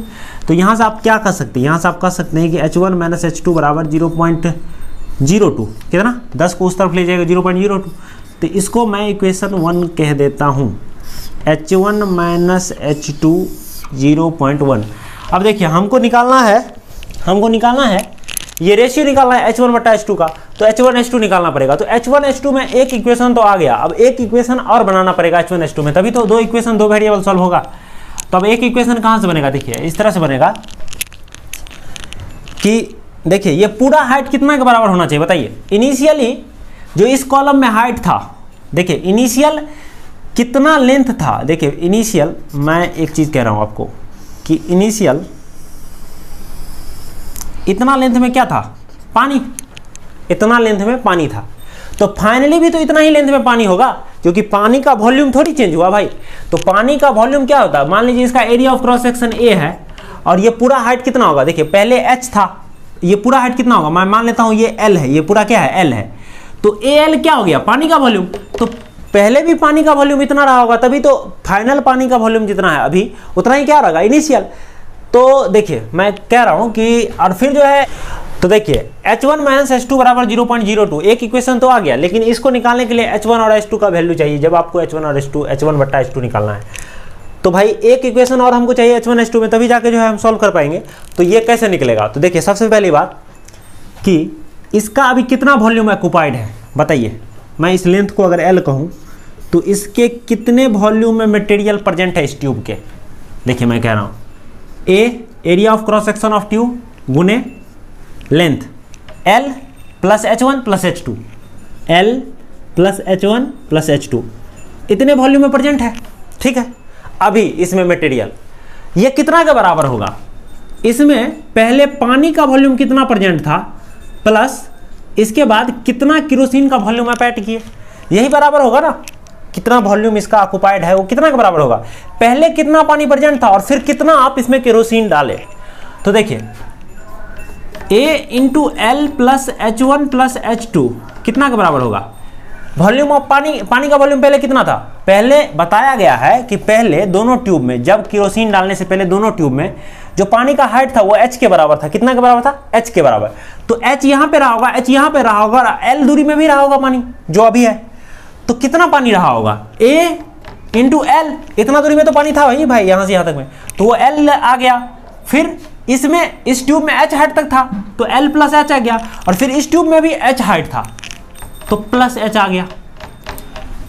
तो यहाँ से आप क्या कर सकते हैं, यहाँ से आप कर सकते हैं कि H1 - H2 बराबर 0.02। कितना? 10 को उस तरफ ले जाएगा 0.02। तो इसको मैं इक्वेशन 1 कह देता हूँ, H1 - H2 0.1। अब देखिए हमको निकालना है ये रेशियो निकालना है H1/H2 का, तो H1H2 निकालना पड़ेगा। तो H1H2 में एक इक्वेशन तो आ गया, अब एक इक्वेशन और बनाना पड़ेगा H1H2 में, तभी तो दो इक्वेशन, दो वेरिएबल सॉल्व होगा। तो अब एक इक्वेशन कहाँ से बनेगा? देखिए इस तरह से बनेगा कि देखिए ये पूरा हाइट कितना के बराबर होना चाहिए बताइए? इनिशियली जो इस कॉलम में हाइट था, देखिए इनिशियल कितना लेंथ था? देखिए इनिशियल, मैं एक चीज़ कह रहा हूँ आपको कि इनिशियल इतना लेंथ में क्या था? पानी। इतना लेंथ में पानी था, तो फाइनली भी तो इतना ही लेंथ में पानी होगा, क्योंकि पानी का वॉल्यूम थोड़ी चेंज हुआ भाई। तो पानी का वॉल्यूम क्या होता है? मान लीजिए इसका area of cross section A है और ये पूरा हाइट कितना होगा? देखिए पहले H था, ये पूरा हाइट कितना होगा? मैं मान लेता हूँ ये L है, ये पूरा क्या है? L है। तो AL क्या हो गया? पानी का वॉल्यूम। तो पहले भी पानी का वॉल्यूम इतना रहा होगा, तभी तो फाइनल पानी का वॉल्यूम जितना है अभी उतना ही क्या रहेगा? इनिशियल। तो देखिए मैं कह रहा हूं कि और फिर जो है, तो देखिए H1 - H2 बराबर 0.02, एक इक्वेशन तो आ गया, लेकिन इसको निकालने के लिए H1 और H2 का वैल्यू चाहिए। जब आपको H1 और H1/H2 निकालना है तो भाई एक इक्वेशन और हमको चाहिए H1H2 में, तभी जाके जो है हम सॉल्व कर पाएंगे। तो ये कैसे निकलेगा? तो देखिए सबसे पहली बात कि इसका अभी कितना वॉल्यूम ऑक्युपाइड है बताइए? मैं इस लेंथ को अगर L कहूँ तो इसके कितने वॉल्यूम में मटेरियल प्रेजेंट है इस ट्यूब के? देखिए मैं कह रहा हूँ A area of cross section of tube गुने length L + H1 + H2, L + H1 + H2, इतने वॉल्यूम में प्रेजेंट है। ठीक है, अभी इसमें मटेरियल ये कितना के बराबर होगा? इसमें पहले पानी का वॉल्यूम कितना प्रेजेंट था प्लस इसके बाद कितना केरोसिन का वॉल्यूम आप ऐड किए, यही बराबर होगा ना। कितना वॉल्यूम इसका ऑक्युपाइड है वो कितना के बराबर होगा? पहले कितना पानी प्रेजेंट था और फिर कितना आप इसमें केरोसिन डाले। तो देखिए A × L + H1 + H2 कितना के बराबर होगा? वॉल्यूम ऑफ पानी का वॉल्यूम पहले कितना था? पहले बताया गया है कि पहले दोनों ट्यूब में, जब केरोसिन डालने से पहले दोनों ट्यूब में जो पानी का हाइट था वो H के बराबर था। कितना के बराबर था? H के बराबर। तो H यहाँ पे रहा होगा, H यहाँ पे रहा होगा, L दूरी में भी रहा होगा पानी जो अभी है। तो कितना पानी रहा होगा? A × L, इतना दूरी में तो पानी था भाई यहाँ से यहाँ तक में, तो वो L आ गया। फिर इसमें इस ट्यूब में H हाइट तक था तो L + H आ गया, और फिर इस ट्यूब में भी H हाइट था तो +H आ गया।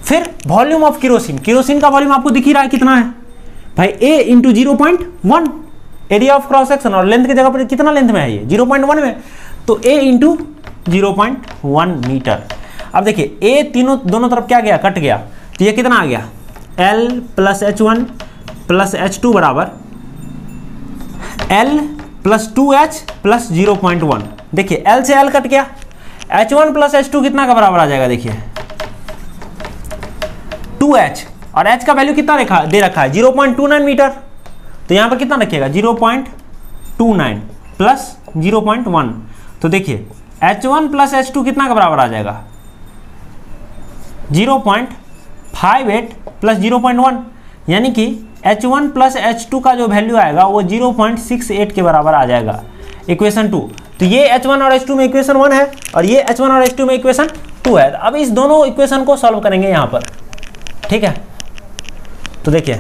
फिर वॉल्यूम ऑफ केरोसिन का वॉल्यूम आपको दिख ही रहा है कितना है भाई? A × 0.1 area of cross section, और लेंथ की जगह पर कितना लेंथ में है ये? 0.1 में, तो A × 0.1 मीटर। अब देखिए A दोनों तरफ क्या गया? कट गया, तो ये कितना आ गया? L + H1 + H2 बराबर L + 2H + 0.1। देखिए L से L कट गया, H1 + H2 कितना का बराबर आ जाएगा? देखिए 2H, और H का वैल्यू कितना दे रखा है? 0.29 मीटर। तो यहाँ पर कितना रखिएगा? 0.29 + 0.1। तो देखिए H1 + H2 कितना का बराबर आ जाएगा? 0.58 + 0.1, यानी कि H1 + H2 का जो वैल्यू आएगा वो 0.68 के बराबर आ जाएगा, इक्वेशन 2। तो ये H1 और H2 में इक्वेशन 1 है, और ये H1 और H2 में इक्वेशन 2 है। अब इस दोनों इक्वेशन को सॉल्व करेंगे यहाँ पर। ठीक है, तो देखिए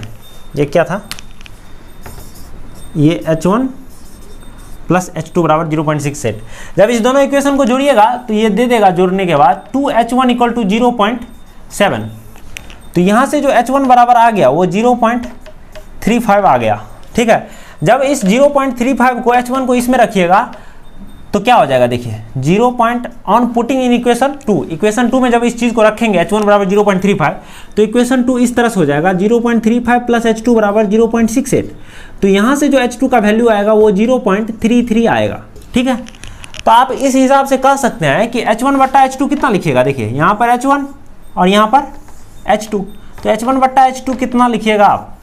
ये क्या था? ये H1 + H2 बराबर 0.68। जब इस दोनों इक्वेशन को जोड़िएगा तो ये दे देगा, जोड़ने के बाद 2H1 = 0.7। तो यहाँ से जो H1 बराबर आ गया वो 0.35 आ गया। ठीक है, जब इस 0.35 को H1 को इसमें रखिएगा तो क्या हो जाएगा? देखिए 0. On putting in equation 2, equation 2 में जब इस चीज़ को रखेंगे H1 बराबर 0.35, तो इक्वेशन 2 इस तरह से हो जाएगा 0.35 + H2 बराबर 0.68। तो यहाँ से जो H2 का वैल्यू आएगा वो 0.33 आएगा। ठीक है, तो आप इस हिसाब से कह सकते हैं कि H1/H2 कितना लिखिएगा? देखिए यहाँ पर H1 और यहाँ पर H2, तो H1/H2 कितना लिखिएगा आप?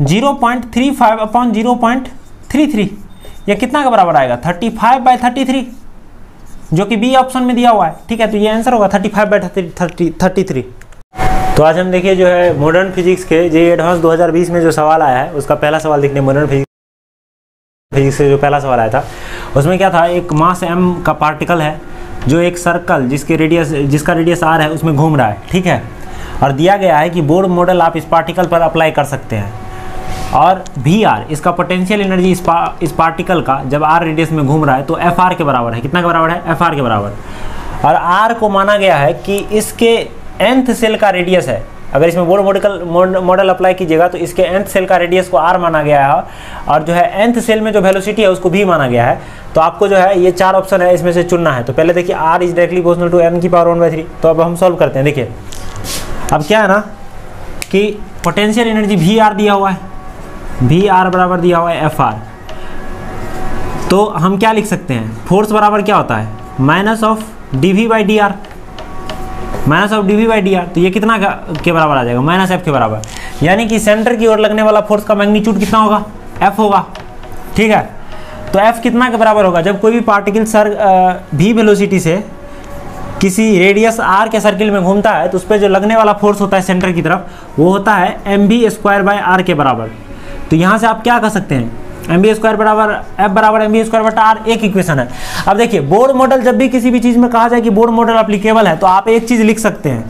0.35 / 0.33, ये कितना के बराबर आएगा? 35/33। जो कि बी ऑप्शन में दिया हुआ है, ठीक है। तो ये आंसर होगा 35/33। तो आज हम देखिए जो है मॉडर्न फिजिक्स के जे एडवांस 2020 में जो सवाल आया है उसका पहला सवाल देखने। मॉडर्न फिजिक्स से जो पहला सवाल आया था उसमें क्या था, एक मास m का पार्टिकल है जो एक सर्कल जिसका रेडियस r है उसमें घूम रहा है, ठीक है। और दिया गया है कि बोर मॉडल आप इस पार्टिकल पर अप्लाई कर सकते हैं और Vr इसका पोटेंशियल एनर्जी इस पार्टिकल का जब r रेडियस में घूम रहा है तो Fr के बराबर है। कितना के बराबर है? Fr के बराबर। और r को माना गया है कि इसके nth सेल का रेडियस है। अगर इसमें बोर मॉडल अप्लाई कीजिएगा तो इसके nth सेल का रेडियस को r माना गया है और जो है nth सेल में जो वेलोसिटी है उसको v माना गया है। तो आपको जो है ये 4 ऑप्शन है इसमें से चुनना है। तो पहले देखिए r is directly proportional to n की पावर 1/3। तो अब हम सॉल्व करते हैं। देखिए अब क्या है ना कि पोटेंशियल एनर्जी Vr दिया हुआ है, Vr बराबर दिया हुआ है Fr। तो हम क्या लिख सकते हैं, फोर्स बराबर क्या होता है, minus of dv/dr, minus of dv/dr। तो ये कितना के बराबर आ जाएगा, -f के बराबर। यानी कि सेंटर की ओर लगने वाला फोर्स का मैग्नीट्यूड कितना होगा, f होगा, ठीक है। तो f कितना के बराबर होगा, जब कोई भी पार्टिकल v वेलोसिटी से किसी रेडियस r के सर्किल में घूमता है तो उस पर जो लगने वाला फोर्स होता है सेंटर की तरफ वो होता है mv² r के बराबर। तो यहाँ से आप क्या कर सकते हैं, mv² बराबर f बराबर mv²/r एक इक्वेशन है। अब देखिए बोर मॉडल, जब भी किसी भी चीज़ में कहा जाए कि बोर मॉडल एप्लीकेबल है तो आप एक चीज़ लिख सकते हैं,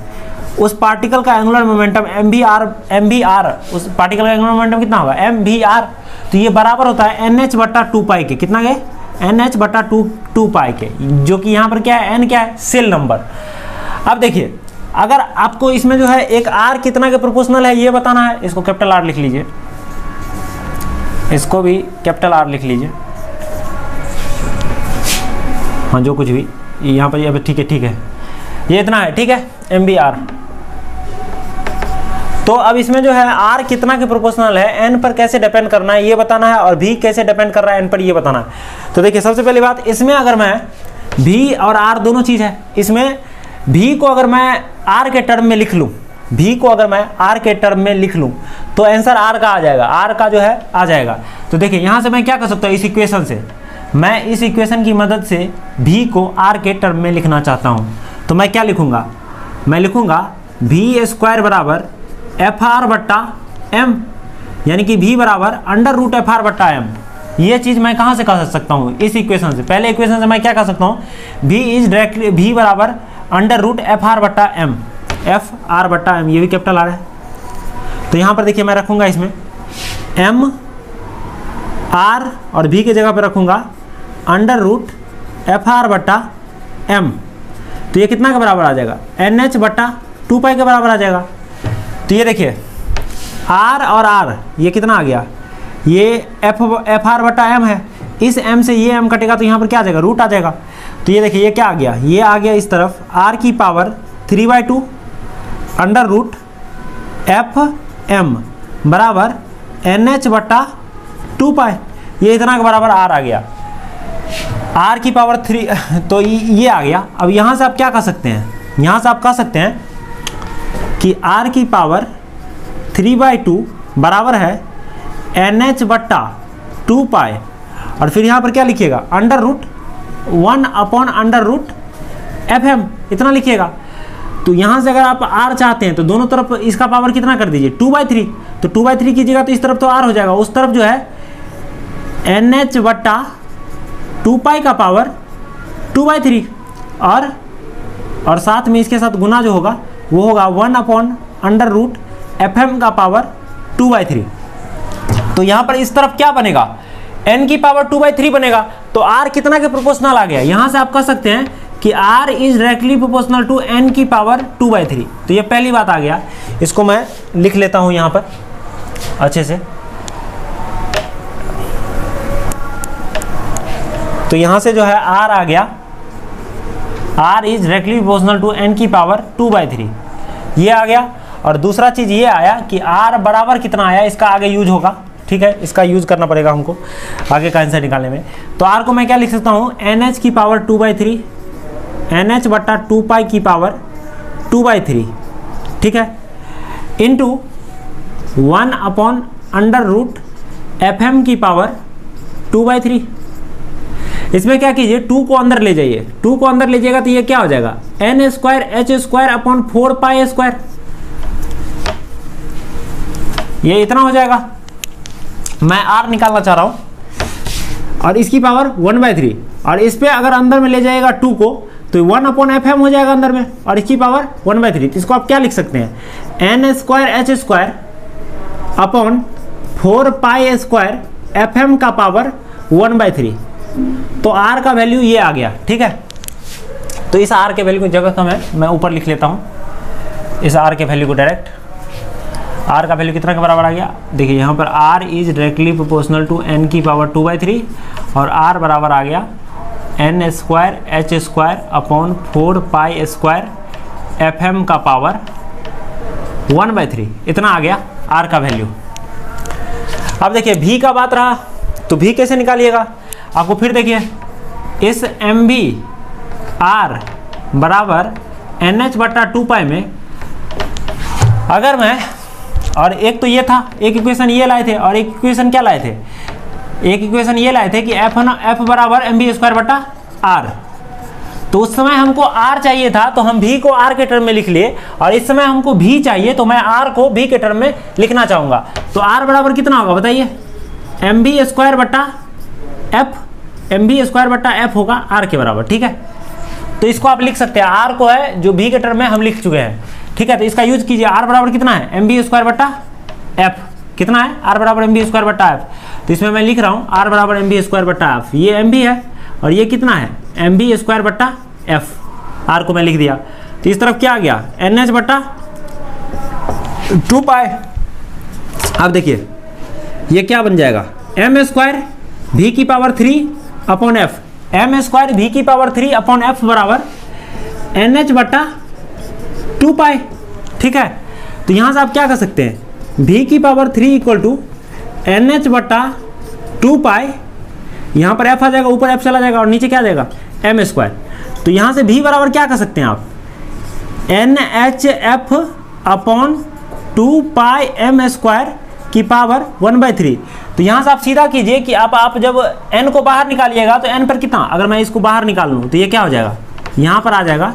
उस पार्टिकल का एंगुलर मोमेंटम mvr, उस पार्टिकल का एंगुलर मोमेंटम कितना होगा mvr। तो ये बराबर होता है nh/2π के। कितना के? nh/2π के, जो कि यहाँ पर क्या है, n क्या है, सेल नंबर। अब देखिए अगर आपको इसमें जो है एक r कितना के प्रोपोर्शनल है ये बताना है, इसको कैपिटल R लिख लीजिए, इसको भी कैपिटल R लिख लीजिए, हाँ जो कुछ भी यहाँ पर ये ठीक है, ये इतना है, ठीक है, mvr। तो अब इसमें जो है r कितना के प्रोपोर्शनल है, n पर कैसे डिपेंड करना है ये बताना है और v कैसे डिपेंड कर रहा है n पर ये बताना है। तो देखिए सबसे पहली बात, इसमें अगर मैं v और r दोनों चीज़ है, इसमें v को अगर मैं r के टर्म में लिख लूँ, v को अगर मैं r के टर्म में लिख लूँ तो आंसर r का आ जाएगा, r का जो है आ जाएगा। तो देखिए यहाँ से मैं क्या कर सकता हूँ, इस इक्वेशन से मैं इस इक्वेशन की मदद से v को r के टर्म में लिखना चाहता हूँ। तो मैं क्या लिखूँगा, मैं लिखूँगा v² बराबर Fr/m, यानी कि v बराबर √Fr/m। ये चीज़ मैं कहाँ से कर सकता हूँ, इस इक्वेशन से। पहले इक्वेशन से मैं क्या कर सकता हूँ, v बराबर √Fr/m, Fr/m, ये भी कैपिटल R है। तो यहाँ पर देखिए मैं रखूँगा इसमें m r और v की जगह पर रखूँगा √Fr/m। तो ये कितना के बराबर आ जाएगा, nh/2π के बराबर आ जाएगा। तो ये देखिए r और r ये कितना आ गया, ये Fr/m है, इस m से ये m कटेगा तो यहाँ पर क्या आ जाएगा, रूट आ जाएगा। तो ये देखिए ये क्या आ गया, ये आ गया इस तरफ r की पावर 3/2 √Fm बराबर nh/2π, ये इतना के बराबर r आ गया, r की पावर 3। तो ये आ गया। अब यहाँ से आप क्या कर सकते हैं, यहाँ से आप कह सकते हैं कि r की पावर 3/2 बराबर है nh/2π और फिर यहाँ पर क्या लिखिएगा, √1/√Fm, इतना लिखिएगा। तो यहाँ से अगर आप r चाहते हैं तो दोनों तरफ इसका पावर कितना कर दीजिए, 2/3। तो 2/3 कीजिएगा तो इस तरफ तो r हो जाएगा, उस तरफ जो है nh/2π का पावर 2/3 और साथ में इसके साथ गुना जो होगा वो होगा 1/√Fm का पावर 2/3। तो यहाँ पर इस तरफ क्या बनेगा, n की पावर 2/3 बनेगा। तो r कितना के प्रोपोर्शनल आ गया, यहाँ से आप कह सकते हैं कि r is directly proportional to n की पावर 2/3। तो ये पहली बात आ गया, इसको मैं लिख लेता हूँ यहाँ पर अच्छे से। तो यहाँ से जो है r आ गया, r is directly proportional to n की पावर 2/3, ये आ गया। और दूसरा चीज़ ये आया कि r बराबर कितना आया, इसका आगे यूज होगा, ठीक है, इसका यूज करना पड़ेगा हमको आगे का आंसर निकालने में। तो r को मैं क्या लिख सकता हूँ, nh की पावर 2/3, nh/2π की पावर 2/3, ठीक है, इंटू 1/√Fm की पावर 2/3। इसमें क्या कीजिए, 2 को अंदर ले जाइए, 2 को अंदर ले जाएगा तो ये क्या हो जाएगा, N square H square upon 4 pi square, ये इतना हो जाएगा। मैं आर निकालना चाह रहा हूं और इसकी पावर 1/3, और इस पे अगर अंदर में ले जाएगा 2 को तो 1/fm हो जाएगा अंदर में, और इसकी पावर 1/3। तो इसको आप क्या लिख सकते हैं, N square H square upon 4 pi square fm का पावर 1/3। तो r का वैल्यू ये आ गया, ठीक है। तो इस r के वैल्यू को जगह कम है, मैं ऊपर लिख लेता हूँ इस r के वैल्यू को डायरेक्ट। r का वैल्यू कितना के बराबर आ गया, देखिए यहाँ पर r is directly proportional to n की पावर 2/3, और r बराबर आ गया N square H square upon 4 pi square fm का पावर 1/3, इतना आ गया r का वैल्यू। अब देखिए v का बात रहा, तो v कैसे निकालिएगा, आपको फिर देखिए इस एम बी आर बराबर एन एच बट्टा 2 पाई में, अगर मैं, और एक तो ये था, एक इक्वेशन ये लाए थे, और एक इक्वेशन क्या लाए थे, एक इक्वेशन ये लाए थे कि एफ बराबर एम बी स्क्वायर बट्टा आर। तो उस समय हमको r चाहिए था तो हम v को r के टर्म में लिख लिए, और इस समय हमको v चाहिए तो मैं r को v के टर्म में लिखना चाहूँगा। तो r बराबर कितना होगा बताइए, एम बी स्क्वायर बट्टा एफ, एम बी स्क्वायर बट्टा एफ होगा r के बराबर, ठीक है। तो इसको आप लिख सकते हैं, r को है जो v के टर्म में हम लिख चुके हैं, ठीक है। तो इसका यूज कीजिए, r बराबर कितना है, एम बी स्क्वायर बट्टा एफ, कितना है, r बराबर एम बी स्क्वायर बट्टा एफ। तो इसमें मैं लिख रहा हूँ r बराबर एम बी स्क्वायर बट्टा एफ, ये एम बी है और ये कितना है, एम बी स्क्वायर बट्टा एफ, आर को मैं लिख दिया। तो इस तरफ क्या आ गया, एन एच बट्टा 2 पाई। अब देखिए ये क्या बन जाएगा, एम स्क्वायर भी की power 3 upon F, M square भी की पावर 3 अपॉन एफ बराबर एन एच बट्टा 2 पाई, ठीक है। तो यहाँ से आप क्या कर सकते हैं, भी की power 3 equal to N H बट्टा 2 पाई, यहाँ पर एफ आ जाएगा, ऊपर एफ चला जाएगा और नीचे क्या आ जाएगा, एम स्क्वायर। तो यहाँ से भी बराबर क्या कर सकते हैं आप, एन एच एफ अपॉन 2 पाई एम स्क्वायर की पावर 1/3। तो यहाँ से आप सीधा कीजिए कि आप जब n को बाहर निकालिएगा तो n पर कितना, अगर मैं इसको बाहर निकाल लूँ तो ये क्या हो जाएगा, यहाँ पर आ जाएगा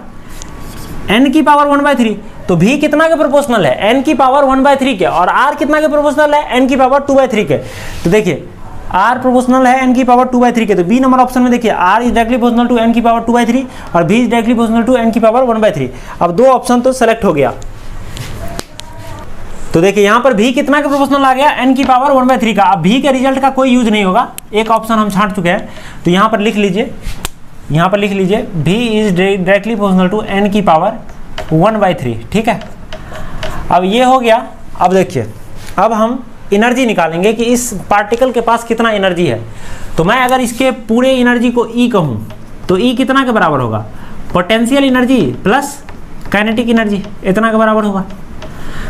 n की पावर 1/3। तो v कितना के प्रोपोर्शनल है, n की पावर 1/3 के, और r कितना के प्रोपोर्शनल है, n की पावर 2/3 के। तो देखिए r प्रोपोर्शनल है n की पावर 2/3 के, तो बी नंबर ऑप्शन में देखिए r is directly proportional to n की पावर 2/3 और v is directly proportional to n की पावर 1/3। अब दो ऑप्शन तो सेलेक्ट हो गया। तो देखिए यहाँ पर v कितना के प्रोपोर्शनल आ गया, n की पावर 1/3 का। अब v के रिजल्ट का कोई यूज नहीं होगा, एक ऑप्शन हम छांट चुके हैं। तो यहाँ पर लिख लीजिए, यहाँ पर लिख लीजिए v is directly proportional to n की पावर 1/3, ठीक है। अब ये हो गया। अब देखिए अब हम एनर्जी निकालेंगे कि इस पार्टिकल के पास कितना एनर्जी है। तो मैं अगर इसके पूरे एनर्जी को E कहूँ तो E कितना के बराबर होगा, potential energy plus kinetic energy, इतना के बराबर होगा।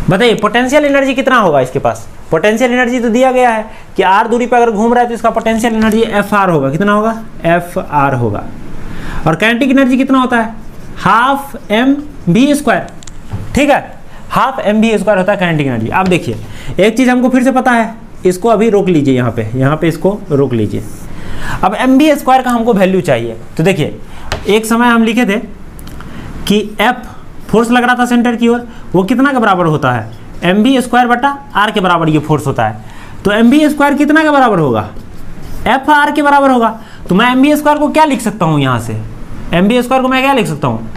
बताइए पोटेंशियल एनर्जी कितना होगा इसके पास, पोटेंशियल एनर्जी तो दिया गया है कि r दूरी पर अगर घूम रहा है तो इसका पोटेंशियल एनर्जी Fr होगा, कितना होगा, Fr होगा। और काइनेटिक एनर्जी कितना होता है, हाफ mv², ठीक है, हाफ mv² होता है काइनेटिक एनर्जी। अब देखिए एक चीज़ हमको फिर से पता है, इसको अभी रोक लीजिए, यहाँ पे इसको रोक लीजिए। अब mv² का हमको वैल्यू चाहिए। तो देखिए एक समय हम लिखे थे कि F फोर्स लग रहा था सेंटर की ओर, वो कितना के बराबर होता है, mv² बटा r के बराबर ये फोर्स होता है। तो mv² कितना के बराबर होगा, Fr के बराबर होगा। तो मैं mv² को क्या लिख सकता हूँ, यहाँ से mv² को मैं क्या लिख सकता हूँ,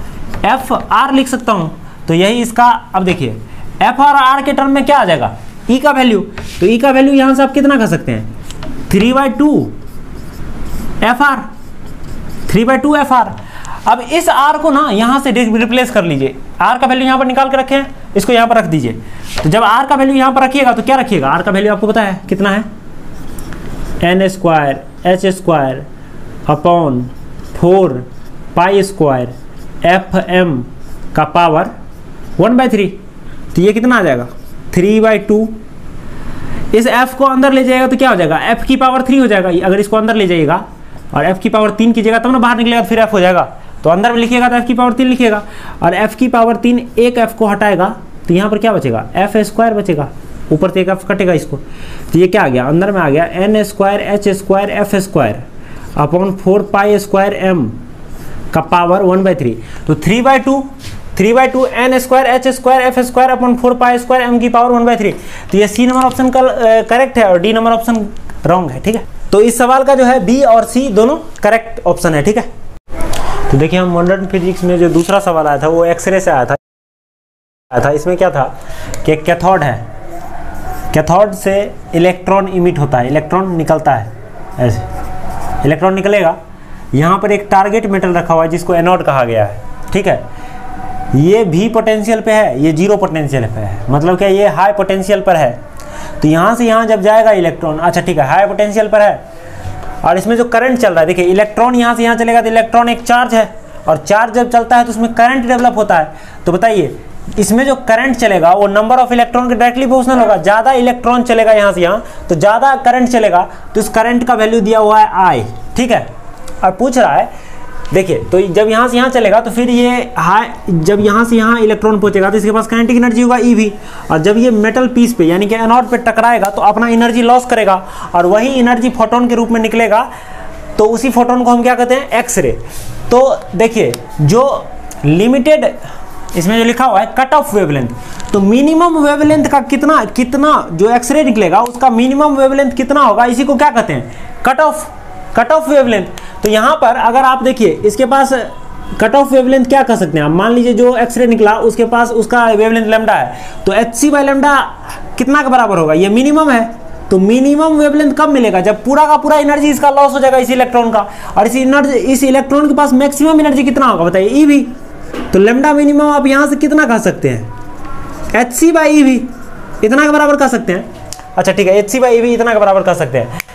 Fr लिख सकता हूँ। तो यही इसका, अब देखिए F और R के टर्म में क्या आ जाएगा, E का वैल्यू। तो E का वैल्यू यहाँ से आप कितना कर सकते हैं, 3/2 Fr, 3/2 Fr। अब इस R को ना यहाँ से रिप्लेस कर लीजिए, R का वैल्यू यहाँ पर निकाल के रखे हैं, इसको यहाँ पर रख दीजिए। तो जब R का वैल्यू यहाँ पर रखिएगा तो क्या रखिएगा, R का वैल्यू आपको पता है कितना है, n² h² अपॉन 4 π² Fm का पावर 1/3। तो ये कितना आ जाएगा, 3/2। इस f को अंदर ले जाएगा तो क्या हो जाएगा, f की पावर 3 हो जाएगा। अगर इसको अंदर ले जाइएगा और f की पावर 3 कीजिएगा तब ना बाहर निकलेगा, तो फिर f हो जाएगा। तो अंदर में लिखिएगा तो f की पावर 3 लिखिएगा, और f की पावर 3 एक f को हटाएगा तो यहाँ पर क्या बचेगा, f² बचेगा, ऊपर से एक f कटेगा इसको। तो ये क्या आ गया, अंदर में आ गया n² h² f² upon 4π² m का पावर 1/3, तो 3/2 n square h square f square upon 4π² m की पावर 1/3। तो ये सी नंबर ऑप्शन का करेक्ट है और डी नंबर ऑप्शन रॉन्ग है, ठीक है। तो इस सवाल का जो है बी और सी दोनों करेक्ट ऑप्शन है, ठीक है। तो देखिए हम मॉडर्न फिजिक्स में जो दूसरा सवाल आया था वो एक्सरे से आया था। इसमें क्या था कि कैथोड है, कैथोड से इलेक्ट्रॉन इमिट होता है, इलेक्ट्रॉन निकलता है, ऐसे इलेक्ट्रॉन निकलेगा। यहाँ पर एक टारगेट मेटल रखा हुआ है जिसको एनोड कहा गया है, ठीक है। ये भी पोटेंशियल पे है, ये 0 पोटेंशियल पे है, मतलब क्या ये हाई पोटेंशियल पर है। तो यहाँ से यहाँ जब जाएगा इलेक्ट्रॉन, अच्छा ठीक है, हाई पोटेंशियल पर है और इसमें जो करंट चल रहा है, देखिए इलेक्ट्रॉन यहाँ से यहाँ चलेगा तो इलेक्ट्रॉन एक चार्ज है और चार्ज जब चलता है तो उसमें करंट डेवलप होता है। तो बताइए इसमें जो करंट चलेगा वो नंबर ऑफ इलेक्ट्रॉन के डायरेक्टली प्रोपोर्शनल होगा। ज़्यादा इलेक्ट्रॉन चलेगा यहाँ से यहाँ तो ज़्यादा करंट चलेगा, तो इस करंट का वैल्यू दिया हुआ है I, ठीक है। और पूछ रहा है देखिए, तो जब यहाँ से यहाँ चलेगा तो फिर ये हाई, जब यहाँ से यहाँ इलेक्ट्रॉन पहुँचेगा तो इसके पास काइनेटिक एनर्जी होगा EV, और जब ये मेटल पीस पे यानी कि एनोड पे टकराएगा तो अपना एनर्जी लॉस करेगा और वही एनर्जी फोटोन के रूप में निकलेगा। तो उसी फोटोन को हम क्या कहते हैं, एक्सरे। तो देखिए जो लिमिटेड इसमें जो लिखा हुआ है कट ऑफ वेवलेंथ, तो मिनिमम वेवलेंथ का कितना जो एक्सरे निकलेगा उसका मिनिमम वेवलेंथ कितना होगा, इसी को क्या कहते हैं, कट ऑफ वेवलेंथ। तो यहाँ पर अगर आप देखिए इसके पास कट ऑफ वेवलेंथ क्या कह सकते हैं आप, मान लीजिए जो एक्सरे निकला उसके पास उसका वेवलेंथ लैम्डा है, तो hc/λ कितना के बराबर होगा, ये मिनिमम है। तो मिनिमम वेवलेंथ कब मिलेगा, जब पूरा का पूरा एनर्जी इसका लॉस हो जाएगा इस इलेक्ट्रॉन का, और इस इलेक्ट्रॉन के पास मैक्सिमम एनर्जी कितना होगा बताइए, EV। तो लैम्डा मिनिमम आप यहाँ से कितना कह सकते हैं, hc/EV इतना के बराबर कह सकते हैं। अच्छा ठीक है, hc/EV इतना के बराबर कह सकते हैं।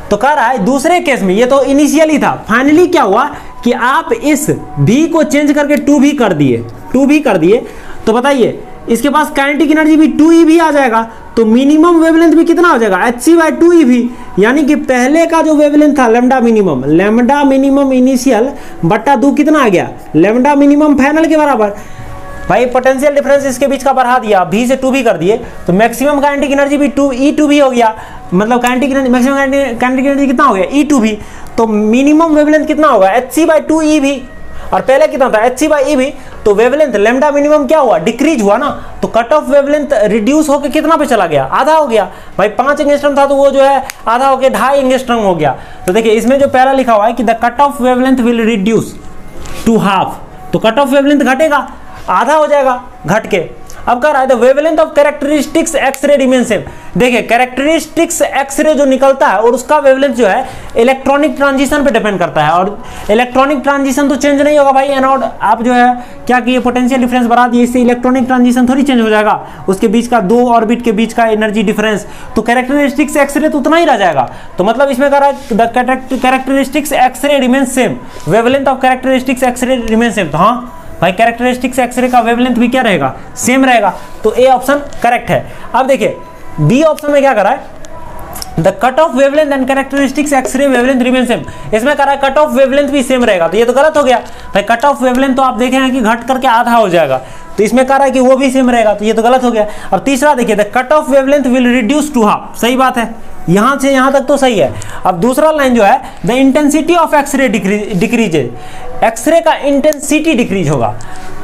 तो कह रहा है दूसरे केस में, ये तो इनिशियली था, फाइनली क्या हुआ कि आप इस v को चेंज करके 2v कर दिए, तो बताइए इसके पास काइनेटिक एनर्जी भी 2eV आ जाएगा, तो मिनिमम वेवलेंथ भी कितना हो जाएगा, hc/2eV। यानी कि पहले का जो वेवलेंथ था लैम्डा मिनिमम इनिशियल बट्टा 2 कितना आ गया, लैम्डा मिनिमम फाइनल के बराबर। भाई पोटेंशियल डिफरेंस इसके बीच का बढ़ा दिया, v से 2v कर दिए, तो मैक्सिमम काइनेटिक एनर्जी भी E2v हो गया, मतलब kinetic energy maximum kinetic energy कितना हो गया, E2v। तो मिनिमम वेवलेंथ कितना होगा, hc/2eV, और पहले कितना था hc/EV। तो वेवलेंथ लैम्डा मिनिमम क्या हुआ, डिक्रीज हुआ ना, तो कट ऑफ वेवलेंथ रिड्यूस होकर कितना पे चला गया, आधा हो गया। भाई 5 एंगस्ट्रॉम था तो वो जो है आधा होकर 2.5 एंगस्ट्रॉम हो गया। तो देखिए इसमें जो पहला लिखा हुआ है कि the cut off wavelength will reduce to half, तो कट ऑफ वेवलेंथ घटेगा, आधा हो जाएगा घट के। अब कह रहा है the wavelength of characteristics X ray remain same. देखिए कैरेक्टरिस्टिक्स एक्सरे जो निकलता है और उसका वेवलेंथ जो है इलेक्ट्रॉनिक ट्रांजिशन पे डिपेंड करता है, और इलेक्ट्रॉनिक ट्रांजिशन तो चेंज नहीं होगा भाई। एनोड आप जो है क्या किए, पोटेंशियल डिफरेंस बढ़ा दिए, इससे इलेक्ट्रॉनिक ट्रांजिशन थोड़ी चेंज हो जाएगा, उसके बीच का 2 ऑर्बिट के बीच का एनर्जी डिफरेंस। तो कैरेक्टरिस्टिक्स एक्सरे तो उतना ही रह जाएगा। तो मतलब इसमें कह रहा है the characteristics X ray remain same, wavelength of characteristics X ray remain same. तो हाँ भाई कैरेक्टरिस्टिक्स एक्सरे का वेवलेंथ भी क्या रहेगा, सेम रहेगा। तो ए ऑप्शन करेक्ट है। अब देखिए बी ऑप्शन में क्या करा है, the cut off wavelength and characteristics X ray wavelength remain same. इसमें कह रहा है कट ऑफ वेवलेंथ भी सेम रहेगा, तो ये तो गलत हो गया भाई। कट ऑफ वेवलेंथ तो आप देखे हैं कि घट करके आधा हो जाएगा, तो इसमें कह रहा है कि वो भी सेम रहेगा, तो ये तो गलत हो गया। अब तीसरा देखिए the cut off wavelength will reduce to half, सही बात है, यहां से यहां तक तो सही है। अब दूसरा लाइन जो है the intensity of X ray decreases, X ray का इंटेंसिटी डिक्रीज होगा।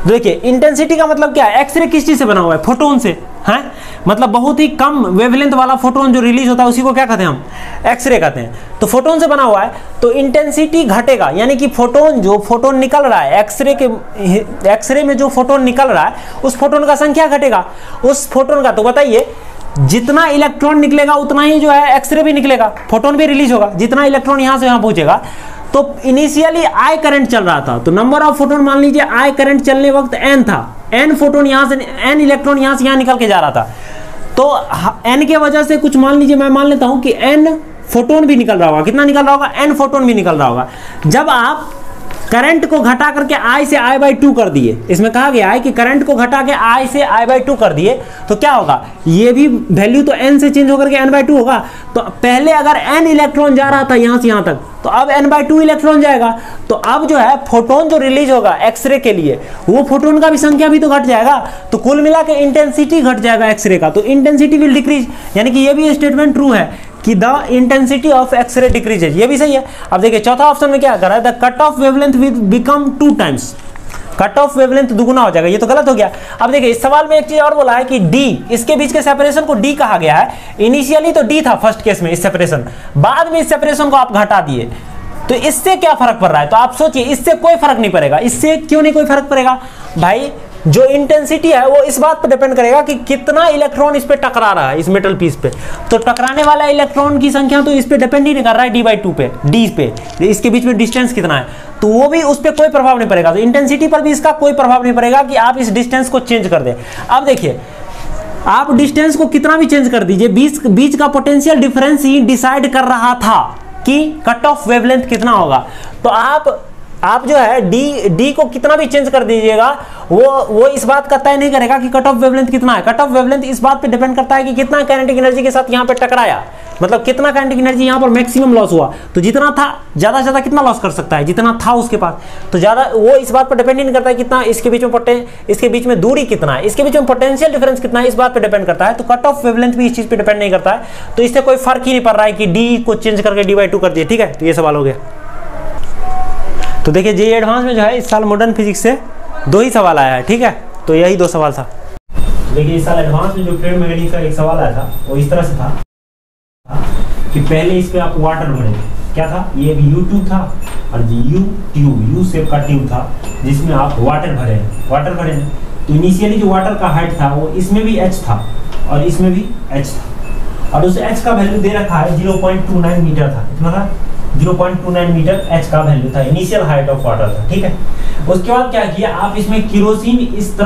देखिए इंटेंसिटी का मतलब क्या है, एक्सरे किस चीज से बना हुआ है, फोटोन से है, मतलब बहुत ही कम वेवलेंथ वाला फोटोन जो रिलीज होता है उसी को क्या कहते हैं हम, एक्सरे कहते हैं। तो फोटोन से बना हुआ है तो इंटेंसिटी घटेगा, यानी कि फोटोन निकल रहा है एक्सरे में जो फोटोन निकल रहा है उस फोटोन का संख्या घटेगा उस फोटोन का। तो बताइए जितना इलेक्ट्रॉन निकलेगा उतना ही जो है एक्सरे भी निकलेगा, फोटोन भी रिलीज होगा। जितना इलेक्ट्रॉन यहां से यहां पहुंचेगा, तो इनिशियली आई करंट चल रहा था, तो नंबर ऑफ फोटोन मान लीजिए आई करंट चलने वक्त एन था, एन फोटोन यहां से एन इलेक्ट्रॉन यहां से यहां निकल के जा रहा था, तो एन के वजह से कुछ मान लीजिए मैं मान लेता हूं कि एन फोटोन भी निकल रहा होगा। कितना निकल रहा होगा, एन फोटोन भी निकल रहा होगा। जब आप करंट को घटा करके I से I/2 कर दिए, इसमें कहा गया है कि करंट को घटा के I से I/2 कर दिए, तो क्या होगा, ये भी वैल्यू तो n से चेंज होकर के n/2 होगा। तो पहले अगर n इलेक्ट्रॉन जा रहा था यहां से यहां तक, तो अब n/2 इलेक्ट्रॉन जाएगा। तो अब जो है फोटोन जो रिलीज होगा एक्सरे के लिए, वो फोटोन का भी संख्या भी तो घट जाएगा, तो कुल मिला के इंटेंसिटी घट जाएगा एक्सरे का, तो इंटेंसिटी विल डिक्रीज। यानी कि ये भी स्टेटमेंट ट्रू है कि the intensity of X ray decreases, ये भी सही है। अब देखिए चौथा ऑप्शन में क्या करा है, the cut off wavelength will become 2 times, cut off wavelength दुगुना हो जाएगा, ये तो गलत हो गया। अब देखिए इस सवाल में एक चीज और बोला है कि डी, इसके बीच के सेपरेशन को डी कहा गया है। इनिशियली तो डी था फर्स्ट केस में इस सेपरेशन, बाद में इस सेपरेशन को आप घटा दिए, तो इससे क्या फर्क पड़ रहा है? तो आप सोचिए, इससे कोई फर्क नहीं पड़ेगा। इससे क्यों नहीं कोई फर्क पड़ेगा भाई? जो इंटेंसिटी है वो इस बात पर डिपेंड करेगा कि कितना इलेक्ट्रॉन इस पे टकरा रहा है, इस मेटल पीस पे। तो टकराने वाला इलेक्ट्रॉन की संख्या तो इस पे डिपेंड ही नहीं कर रहा है, d/2 पे, डी पे, इसके बीच में डिस्टेंस कितना है, तो वो भी उस पर कोई प्रभाव नहीं पड़ेगा। तो इंटेंसिटी पर भी इसका कोई प्रभाव नहीं पड़ेगा कि आप इस डिस्टेंस को चेंज कर दें। अब देखिए आप डिस्टेंस को कितना भी चेंज कर दीजिए, बीच का पोटेंशियल डिफरेंस ही डिसाइड कर रहा था कि कट ऑफ वेवलेंथ कितना होगा। तो आप जो है डी को कितना भी चेंज कर दीजिएगा, वो इस बात का तय नहीं करेगा कि कट ऑफ वेवलेंथ कितना है। कट ऑफ वेवलेंथ इस बात पे डिपेंड करता है कि कितना काइनेटिक एनर्जी के साथ यहाँ पे टकराया, मतलब कितना काइनेटिक एनर्जी यहाँ पर मैक्सिमम लॉस हुआ। तो जितना था ज्यादा से ज्यादा कितना लॉस कर सकता है, जितना था उसके पास, तो ज्यादा वो इस बात पर डिपेंड ही नहीं करता है कितना इसके बीच में दूरी कितना है, इसके बीच में पोटेंशियल डिफरेंस कितना है, इस बात पर डिपेंड करता है। तो कट ऑफ वेवलेंथ भी इस चीज पर डिपेंड नहीं करता है, तो इससे कोई फर्क ही नहीं पड़ रहा है कि डी को चेंज करके d/2 कर दिए। ठीक है, तो ये सवाल हो गया। तो देखिए जेईई एडवांस में जो है इस साल मॉडर्न फिजिक्स से 2 ही सवाल आया है। ठीक है, तो यही 2 सवाल था। देखिए इस साल एडवांस में जो फ्लूइड मैकेनिक्स का एक सवाल आया था वो इस तरह से था कि पहले इस पे आप वाटर भरें, क्या था, ये यू ट्यूब था और यू शेप का ट्यूब था जिसमें आप वाटर भरे। तो इनिशियली जो वाटर का हाइट था वो इसमें भी h था और इसमें भी h था, और उस h का वैल्यू दे रखा है 0.29 मीटर था। कितना था? 0.29 मीटर h का वैल्यू था, इनिशियल हाइट ऑफ वाटर था। ठीक है, उसके बाद क्या किया, आप इसमें केरोसिन इस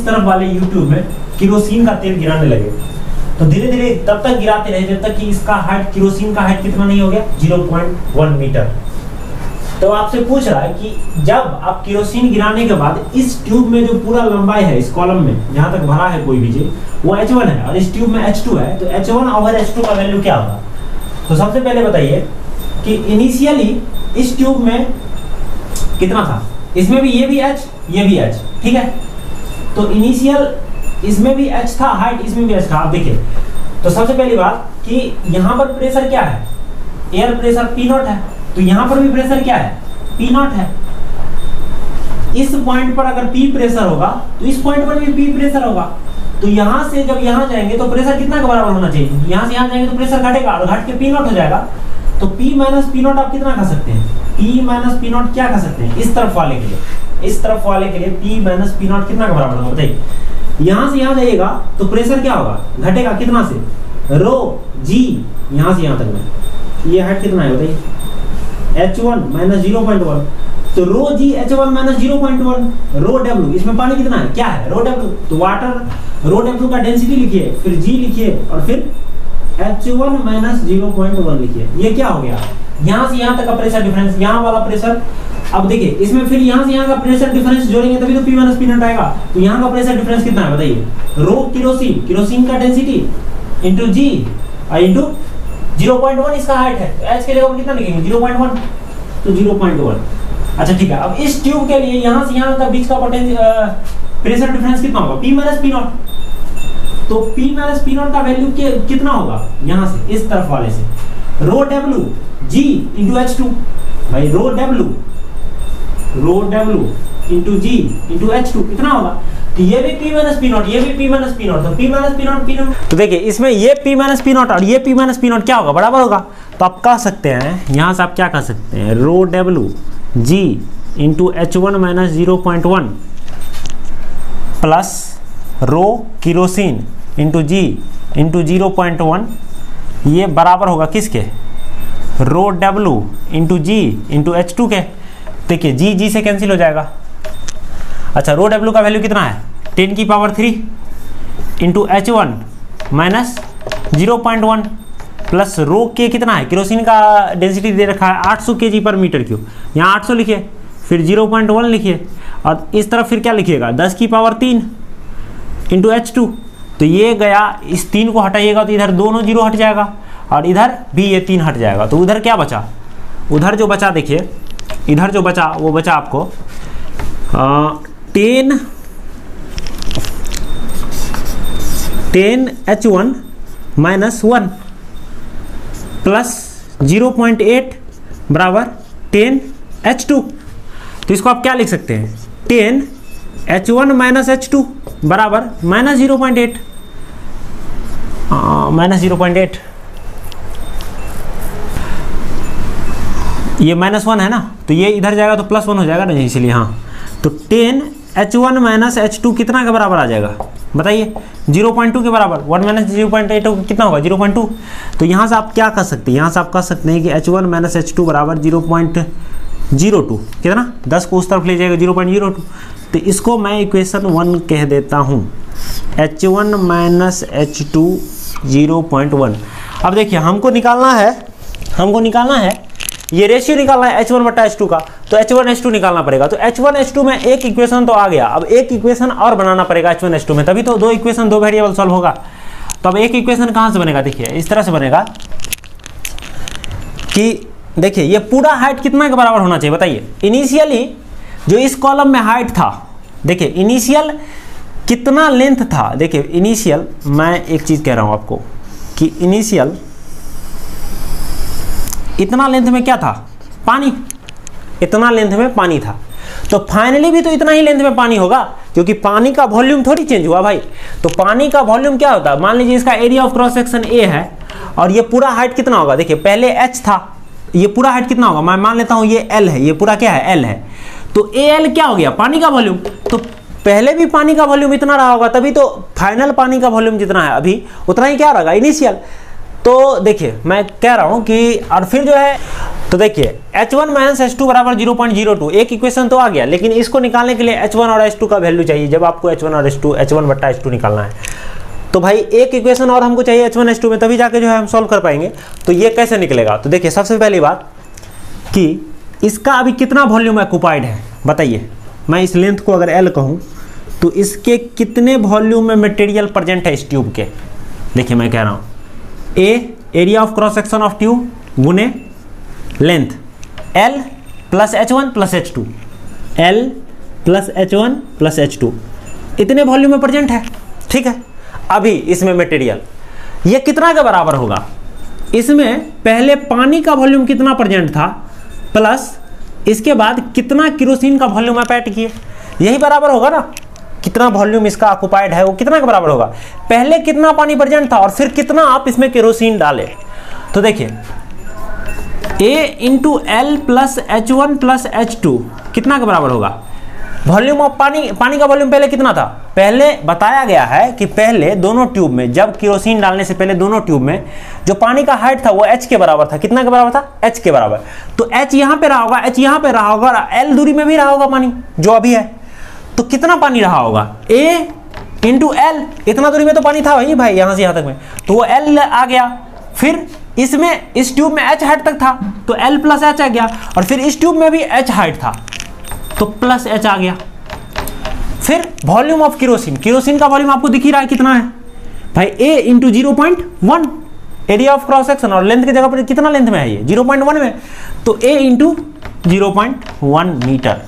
तरफ वाले यूट्यूब में केरोसिन का तेल गिराने लगे। तो धीरे धीरे तब तक गिराते रहे जब तक कि इसका हाइट, केरोसिन का हाइट कितना नहीं हो गया, 0.1 मीटर। तो आपसे पूछ रहा है कि जब आप केरोसिन गिराने के बाद इस ट्यूब में जो पूरा लंबाई है, इस कॉलम में जहां तक भरा है कोई भी चीज, वो h1 है और इस ट्यूब में h2 है, तो h1 ओवर h2 का वैल्यू क्या होगा? तो सबसे पहले बताइए कि इनिशियली इस ट्यूब में कितना था, इसमें भी ये भी h, ये भी h। ठीक है, तो इनिशियल इसमें भी h था हाइट, इसमें भी h था। आप देखिए, तो सबसे पहली बात कि यहाँ पर प्रेशर क्या है, एयर प्रेशर P0 है, तो यहाँ पर भी प्रेशर क्या है, P0 है। इस पॉइंट पर अगर P प्रेशर होगा तो इस पॉइंट पर भी P प्रेशर होगा। तो यहाँ से जब यहाँ जाएंगे तो प्रेशर कितना के बराबर होना चाहिए, यहाँ से यहाँ जाएंगे तो प्रेशर घटेगा और घट के P0 हो जाएगा। तो P माइनस P0 आप कितना खा सकते हैं, P माइनस P0 क्या खा सकते हैं, इस तरफ वाले के लिए, इस तरफ वाले के लिए P माइनस P0 कितना के बराबर होगा बताइए। यहाँ से यहाँ जाइएगा तो प्रेशर क्या होगा, घटेगा कितना से, रो जी, यहाँ से यहाँ तक में ये हाइट कितना है बताइए, h1 माइनस 0.1, तो रो जी h1 माइनस 0.1, रो w, इसमें पानी कितना है, क्या है, रो w। तो वाटर रो w का डेंसिटी लिखिए, फिर g लिखिए और फिर h1 माइनस 0.1 लिखिए। ये क्या हो गया, यहाँ से यहाँ तक का प्रेशर डिफरेंस, यहाँ वाला प्रेशर। अब देखिए इसमें फिर यहाँ से यहाँ का प्रेशर डिफरेंस जोड़ेंगे तभी तो P माइनस P0 आएगा। तो यहाँ का प्रेशर डिफरेंस कितना है बताइए, रो केरोसिन का डेंसिटी इंटू जी इंटू 0.1 इसका हाइट है, तो h के जगह पर कितना लिखेंगे 0.1, तो 0.1। अच्छा ठीक है, अब इस ट्यूब के लिए यहाँ से यहाँ का बीच का प्रेशर डिफरेंस कितना होगा, P माइनस P0। तो P माइनस P0 का वैल्यू कितना होगा, यहाँ से इस तरफ वाले से, रो w g इंटू h2, भाई रो w into g into h2 कितना होगा, तो ये भी P माइनस P0, ये भी P माइनस P0, तो P माइनस P0। तो देखिए इसमें ये P माइनस P0 और ये P माइनस P0 क्या होगा, बराबर होगा। तो आप कह सकते हैं, यहाँ से आप क्या कह सकते हैं, रो w g into h1 minus 0.1 plus rho kerosene into g into 0.1, ये बराबर होगा किसके, रो w into g into h2 के। देखिए g से कैंसिल हो जाएगा। अच्छा रो w का वैल्यू कितना है, 10 की power 3 into h1 minus 0.1 plus रो के कितना है, केरोसिन का डेंसिटी दे रखा है 800 kg पर मीटर क्यूब, यहाँ 800 लिखिए, फिर 0.1 लिखिए और इस तरफ फिर क्या लिखिएगा 10 की पावर 3 इंटू h2। तो ये गया, इस 3 को हटाइएगा तो इधर दोनों 0 हट जाएगा और इधर भी ये 3 हट जाएगा। तो उधर क्या बचा, उधर जो बचा देखिए, इधर जो बचा वो बचा आपको 10 h1 माइनस 1 प्लस 0.8 बराबर 10H2। तो इसको आप क्या लिख सकते हैं, 10H1 माइनस H2 बराबर माइनस 0.8, माइनस 0.8, ये -1 है ना, तो ये इधर जाएगा तो +1 हो जाएगा ना, इसलिए हाँ। तो 10H1 माइनस H2 कितना के बराबर आ जाएगा बताइए, 0.2 के बराबर। 1 माइनस 0.8 कितना होगा, 0.2। तो यहाँ से आप क्या कर सकते हैं, यहाँ से आप कर सकते हैं कि H1 माइनस H2 बराबर 0.02, कितना 10 को उस तरफ ले जाएगा 0.02। तो इसको मैं इक्वेशन 1 कह देता हूँ, H1 माइनस H2 0.1। अब देखिए हमको निकालना है ये रेशियो निकालना है H1 बटा H2 का, तो H1 H2 निकालना पड़ेगा। तो H1 H2 में एक इक्वेशन तो आ गया, अब एक इक्वेशन और बनाना पड़ेगा H1 H2 में, तभी तो दो इक्वेशन दो वेरिएबल सॉल्व होगा। तो अब एक इक्वेशन कहाँ से बनेगा, देखिए इस तरह से बनेगा कि देखिए ये पूरा हाइट कितना के बराबर होना चाहिए बताइए। इनिशियली जो इस कॉलम में हाइट था, देखिए इनिशियल कितना लेंथ था, देखिए इनिशियल, मैं एक चीज़ कह रहा हूँ आपको कि इनिशियल इतना लेंथ में क्या था, पानी, इतना लेंथ में पानी था। तो फाइनली भी तो इतना ही लेंथ में पानी होगा, क्योंकि पानी का वॉल्यूम थोड़ी चेंज हुआ भाई। तो पानी का वॉल्यूम क्या होता है, मान लीजिए इसका area of cross section A है और ये पूरा हाइट कितना होगा, देखिए पहले h था, ये पूरा हाइट कितना होगा, मैं मान लेता हूँ ये l है, ये पूरा क्या है l है। तो AL क्या हो गया, पानी का वॉल्यूम। तो पहले भी पानी का वॉल्यूम इतना रहा होगा, तभी तो फाइनल पानी का वॉल्यूम जितना है अभी उतना ही क्या रहेगा, इनिशियल। तो देखिए मैं कह रहा हूं कि और फिर जो है, तो देखिए H1 माइनस H2 बराबर 0.02, एक इक्वेशन तो आ गया, लेकिन इसको निकालने के लिए H1 और H2 का वैल्यू चाहिए। जब आपको H1 और H1 बट्टा H2 निकालना है, तो भाई एक इक्वेशन और हमको चाहिए H1 H2 में, तभी जाके जो है हम सॉल्व कर पाएंगे। तो ये कैसे निकलेगा, तो देखिए सबसे पहली बात कि इसका अभी कितना वॉल्यूम ऑक्युपाइड है बताइए। मैं इस लेंथ को अगर L कहूँ तो इसके कितने वॉल्यूम में मटेरियल प्रेजेंट है इस ट्यूब के। देखिए मैं कह रहा हूँ A area of cross section of tube गुने length L plus H1 plus H2, L plus H1 plus H2, इतने वॉल्यूम में प्रेजेंट है, ठीक है। अभी इसमें मटेरियल ये कितना के बराबर होगा, इसमें पहले पानी का वॉल्यूम कितना प्रेजेंट था प्लस इसके बाद कितना केरोसिन का वॉल्यूम आप ऐड किए, यही बराबर होगा ना। कितना वॉल्यूम इसका ऑक्युपाइड है वो कितना के बराबर होगा, पहले कितना पानी प्रेजेंट था और फिर कितना आप इसमें केरोसिन डाले। तो देखिए A into L plus H1 plus H2 कितना के बराबर होगा, वॉल्यूम ऑफ पानी का वॉल्यूम पहले कितना था, पहले बताया गया है कि पहले दोनों ट्यूब में, जब केरोसिन डालने से पहले दोनों ट्यूब में जो पानी का हाइट था वो H के बराबर था। कितना के बराबर था, H के बराबर। तो H यहाँ पे रहा होगा, H यहाँ पे रहा होगा, L दूरी में भी रहा होगा पानी जो अभी है। तो कितना पानी रहा होगा, A इंटू एल, इतना दूरी में तो पानी था भाई यहाँ से यहाँ तक में, तो वो L आ गया। फिर इसमें इस ट्यूब में H हाइट तक था तो L प्लस H आ गया, और फिर इस ट्यूब में भी H हाइट था तो प्लस H आ गया। फिर वॉल्यूम ऑफ केरोसिन का वॉल्यूम आपको दिख ही रहा है कितना है भाई, A into 0.1 area of cross section, और लेंथ की जगह पर कितना लेंथ में है ये 0.1 में, तो A इंटू 0.1 मीटर।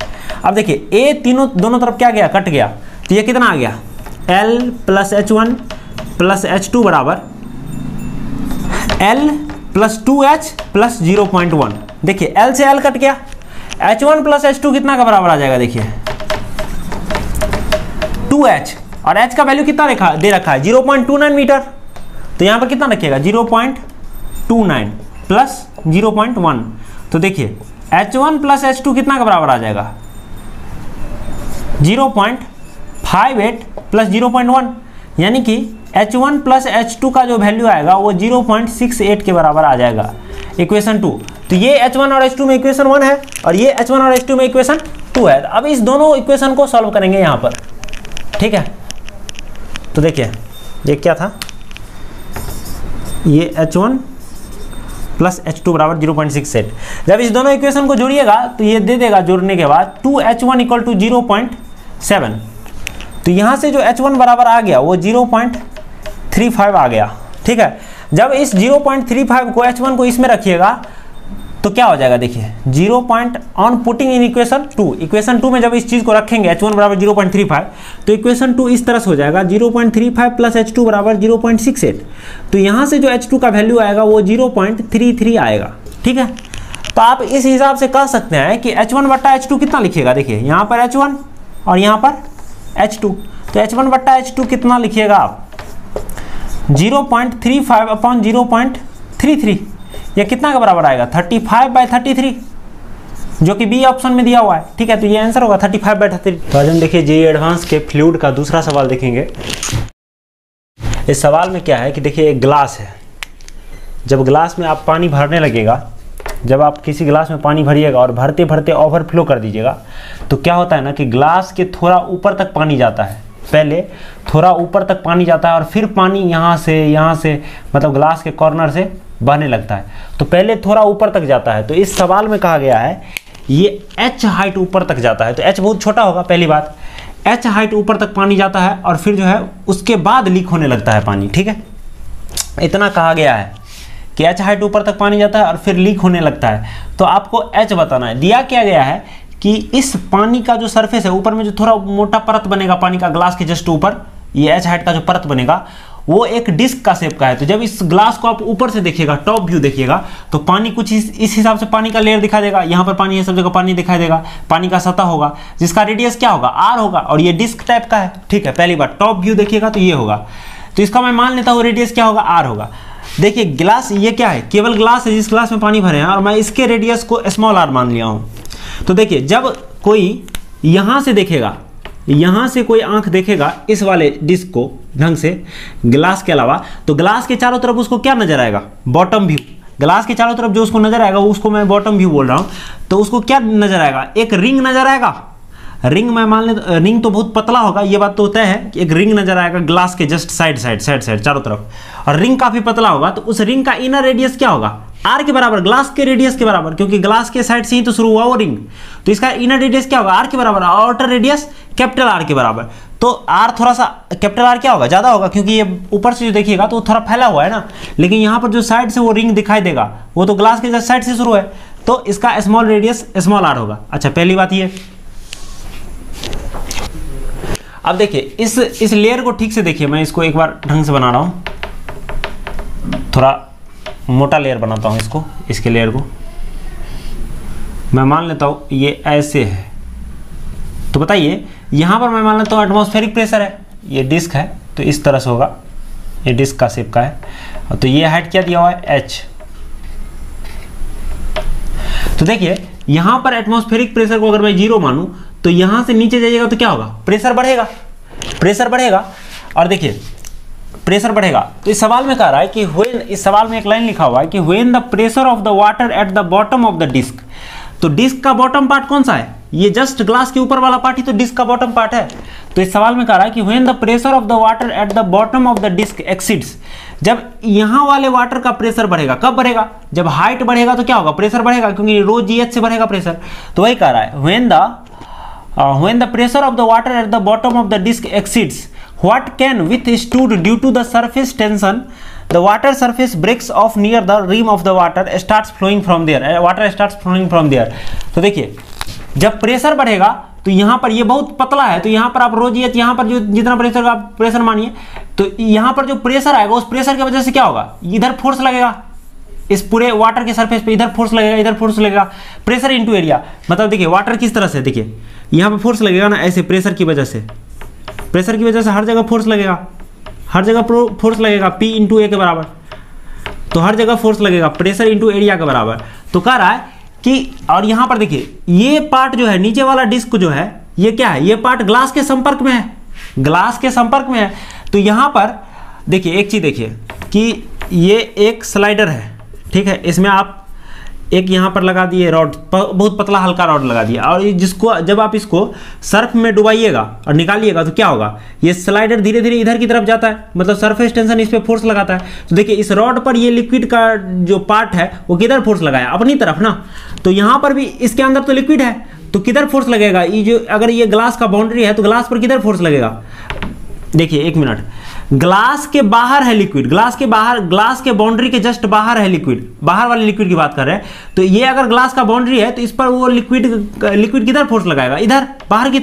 अब देखिए A दोनों तरफ क्या गया, कट गया, तो ये कितना आ गया, L plus H1 plus H2 बराबर L प्लस 2H प्लस 0.1। देखिए L से L कट गया, H1 प्लस H2 कितना का बराबर आ जाएगा, देखिए 2H, और H का वैल्यू कितना दे रखा है 0.29 मीटर। तो यहाँ पर कितना रखिएगा 0.29 प्लस 0.1। तो देखिए H1 प्लस H2 कितना का बराबर आ जाएगा 0.58 प्लस 0.1, यानी कि H1 प्लस H2 का जो वैल्यू आएगा वो 0.68 के बराबर आ जाएगा इक्वेशन 2। तो ये H1 और H2 में इक्वेशन 1 है और ये H1 और H2 में इक्वेशन 2 है। अब इस दोनों इक्वेशन को सॉल्व करेंगे यहाँ पर, ठीक है। तो देखिए ये क्या था, ये H1 प्लस H2 बराबर 0.68। जब इस दोनों इक्वेशन को जोड़िएगा तो ये दे देगा जोड़ने के बाद 2H1 इक्वल टू 0.7। तो यहाँ से जो H1 बराबर आ गया वो 0.35 आ गया, ठीक है। जब इस 0.35 को H1 को इसमें रखिएगा तो क्या हो जाएगा देखिए 0 point on putting in equation 2, equation 2 में जब इस चीज़ को रखेंगे H1 बराबर 0.35, तो इक्वेशन 2 इस तरह से हो जाएगा 0.35 प्लस H2 बराबर 0.68। तो यहाँ से जो H2 का वैल्यू आएगा वो 0.33 आएगा। ठीक है, तो आप इस हिसाब से कह सकते हैं कि H1 बट्टा H2 कितना लिखिएगा, देखिए यहाँ पर H1 और यहाँ पर H2, तो H1 बट्टा H2 कितना लिखिएगा आप 0.35 अपॉन 0.33, ये कितना के बराबर आएगा 35/33, जो कि बी ऑप्शन में दिया हुआ है। ठीक है, तो ये आंसर होगा 35/33। तो आज हम देखिए जेईई एडवांस के फ्लूइड का दूसरा सवाल देखेंगे। इस सवाल में क्या है कि देखिए एक ग्लास है, जब ग्लास में आप पानी भरने लगेगा, जब आप किसी ग्लास में पानी भरिएगा और भरते भरते ओवरफ्लो कर दीजिएगा, तो क्या होता है ना कि ग्लास के थोड़ा ऊपर तक पानी जाता है, पहले थोड़ा ऊपर तक पानी जाता है और फिर पानी यहाँ से मतलब ग्लास के कॉर्नर से बहने लगता है। तो पहले थोड़ा ऊपर तक जाता है, तो इस सवाल में कहा गया है ये h हाइट ऊपर तक जाता है, तो h बहुत छोटा होगा, पहली बात h हाइट ऊपर तक पानी जाता है और फिर जो है उसके बाद लीक होने लगता है पानी। ठीक है, इतना कहा गया है कि h हाइट ऊपर तक पानी जाता है और फिर लीक होने लगता है। तो आपको h बताना है। दिया क्या गया है कि इस पानी का जो सरफेस है, ऊपर में जो थोड़ा मोटा परत बनेगा पानी का ग्लास के जस्ट ऊपर, ये h हाइट का जो परत बनेगा वो एक डिस्क का शेप का है। तो जब इस ग्लास को आप ऊपर से देखिएगा, टॉप व्यू देखिएगा, तो पानी कुछ इस हिसाब से पानी का लेयर दिखाई देगा, यहाँ पर पानी है, सब जगह पानी दिखाई देगा, पानी का सतह होगा जिसका रेडियस क्या होगा r होगा, और ये डिस्क टाइप का है। ठीक है, पहली बार टॉप व्यू देखिएगा तो ये होगा, तो इसका मैं मान लेता हूँ रेडियस क्या होगा, r होगा। देखिए ग्लास ये क्या है, केवल ग्लास है जिस ग्लास में पानी भरे हैं, और मैं इसके रेडियस को स्मॉल r मान लिया हूँ। तो देखिए जब कोई यहाँ से देखेगा, यहाँ से कोई आंख देखेगा इस वाले डिस्क को ढंग से ग्लास के अलावा, तो ग्लास के चारों तरफ उसको क्या नजर आएगा, बॉटम व्यू। ग्लास के चारों तरफ जो उसको नजर आएगा उसको मैं बॉटम व्यू बोल रहा हूँ। तो उसको क्या नजर आएगा, एक रिंग नजर आएगा। रिंग मैं मान ले, रिंग तो बहुत पतला होगा, ये बात तो तय है कि एक रिंग नजर आएगा ग्लास के जस्ट साइड चारों तरफ, और रिंग काफी पतला होगा। तो उस रिंग का इनर रेडियस क्या होगा, आर के बराबर, ग्लास के रेडियस के बराबर, क्योंकि ग्लास के साइड से ही तो शुरू हुआ वो रिंग। तो इसका इनर रेडियस क्या होगा, आर के बराबर, आउटर रेडियस कैपिटल आर के बराबर। तो आर थोड़ा सा, कैपिटल आर क्या होगा, ज्यादा होगा, क्योंकि ये ऊपर से जो देखिएगा तो थोड़ा फैला हुआ है ना, लेकिन यहाँ पर जो साइड से वो रिंग दिखाई देगा वो तो ग्लास के साइड से शुरू है, तो इसका स्मॉल रेडियस स्मॉल आर होगा। अच्छा, पहली बात ये। अब देखिए इस लेयर को ठीक से देखिए, मैं इसको एक बार ढंग से बना रहा हूँ, थोड़ा मोटा लेयर बनाता हूँ इसको, इसके लेयर को मैं मान लेता हूँ ये ऐसे है। तो बताइए यहाँ पर मैं मान लेता हूँ एटमॉस्फेरिक प्रेशर है, ये डिस्क है तो इस तरह से होगा, ये डिस्क का शेप का है, तो ये हाइट क्या दिया हुआ है h। तो देखिए यहाँ पर एटमॉस्फेरिक प्रेशर को अगर मैं 0 मानूं तो यहाँ से नीचे जाइएगा तो क्या होगा, प्रेशर बढ़ेगा, प्रेशर बढ़ेगा। और देखिए प्रेशर बढ़ेगा, तो इस सवाल में कह रहा है कि व्हेन, इस सवाल में एक लाइन लिखा हुआ है कि when the pressure of the water at the bottom of the disc. तो डिस्क का बॉटम पार्ट कौन सा है, ये जस्ट ग्लास के ऊपर वाला पार्ट ही तो डिस्क का बॉटम पार्ट है। तो इस सवाल में कह रहा है कि when the pressure of the water at the bottom of the disc exceeds, जब यहाँ वाले वाटर का प्रेशर बढ़ेगा, कब बढ़ेगा, जब हाइट बढ़ेगा तो क्या होगा, प्रेशर बढ़ेगा, क्योंकि रो GH से बढ़ेगा प्रेशर। तो वही कह रहा है when the pressure of the water at the bottom of the disk exceeds what can withstood due to the surface tension, the water surface breaks off near the rim of the water starts flowing from there, water starts flowing from there। तो देखिए जब pressure बढ़ेगा तो यहाँ पर ये बहुत पतला है, तो यहाँ पर आप रो GH, यहाँ पर जो जितना प्रेशर का आप प्रेशर मानिए, तो यहाँ पर जो प्रेशर आएगा उस प्रेशर की वजह से क्या होगा, इधर फोर्स लगेगा, इस पूरे वाटर के सरफेस पे इधर फोर्स लगेगा, इधर फोर्स लगेगा, प्रेशर इनटू एरिया। मतलब देखिए वाटर किस तरह से, देखिए यहाँ पे फोर्स लगेगा ना, ऐसे प्रेशर की वजह से, प्रेशर की वजह से हर जगह फोर्स लगेगा, हर जगह फोर्स लगेगा P इंटू ए के बराबर। तो हर जगह फोर्स लगेगा प्रेशर इंटू एरिया के बराबर। तो कह रहा है कि, और यहाँ पर देखिए ये पार्ट जो है नीचे वाला डिस्क जो है ये क्या है, ये पार्ट ग्लास के संपर्क में है, ग्लास के संपर्क में है। तो यहाँ पर देखिए एक चीज देखिए कि ये एक स्लाइडर है, ठीक है, इसमें आप एक यहाँ पर लगा दिए रॉड, बहुत पतला हल्का रॉड लगा दिया, और जिसको जब आप इसको सर्फ में डुबाइएगा और निकालिएगा तो क्या होगा, ये स्लाइडर धीरे धीरे इधर की तरफ जाता है, मतलब सरफेस टेंशन इस पे फोर्स लगाता है। तो देखिए इस रॉड पर ये लिक्विड का जो पार्ट है वो किधर फोर्स लगाया, अपनी तरफ ना। तो यहाँ पर भी इसके अंदर तो लिक्विड है, तो किधर फोर्स लगेगा, ये जो अगर ये ग्लास का बाउंड्री है तो ग्लास पर किधर फोर्स लगेगा। देखिए एक मिनट, ग्लास के बाहर है लिक्विड, ग्लास के बाहर, ग्लास के बाउंड्री के जस्ट बाहर है लिक्विड, बाहर वाले लिक्विड की बात कर रहे हैं, तो ये अगर ग्लास का बाउंड्री है तो इस पर वो लिक्विड किधर फोर्स लगाएगा, इधर बाहर की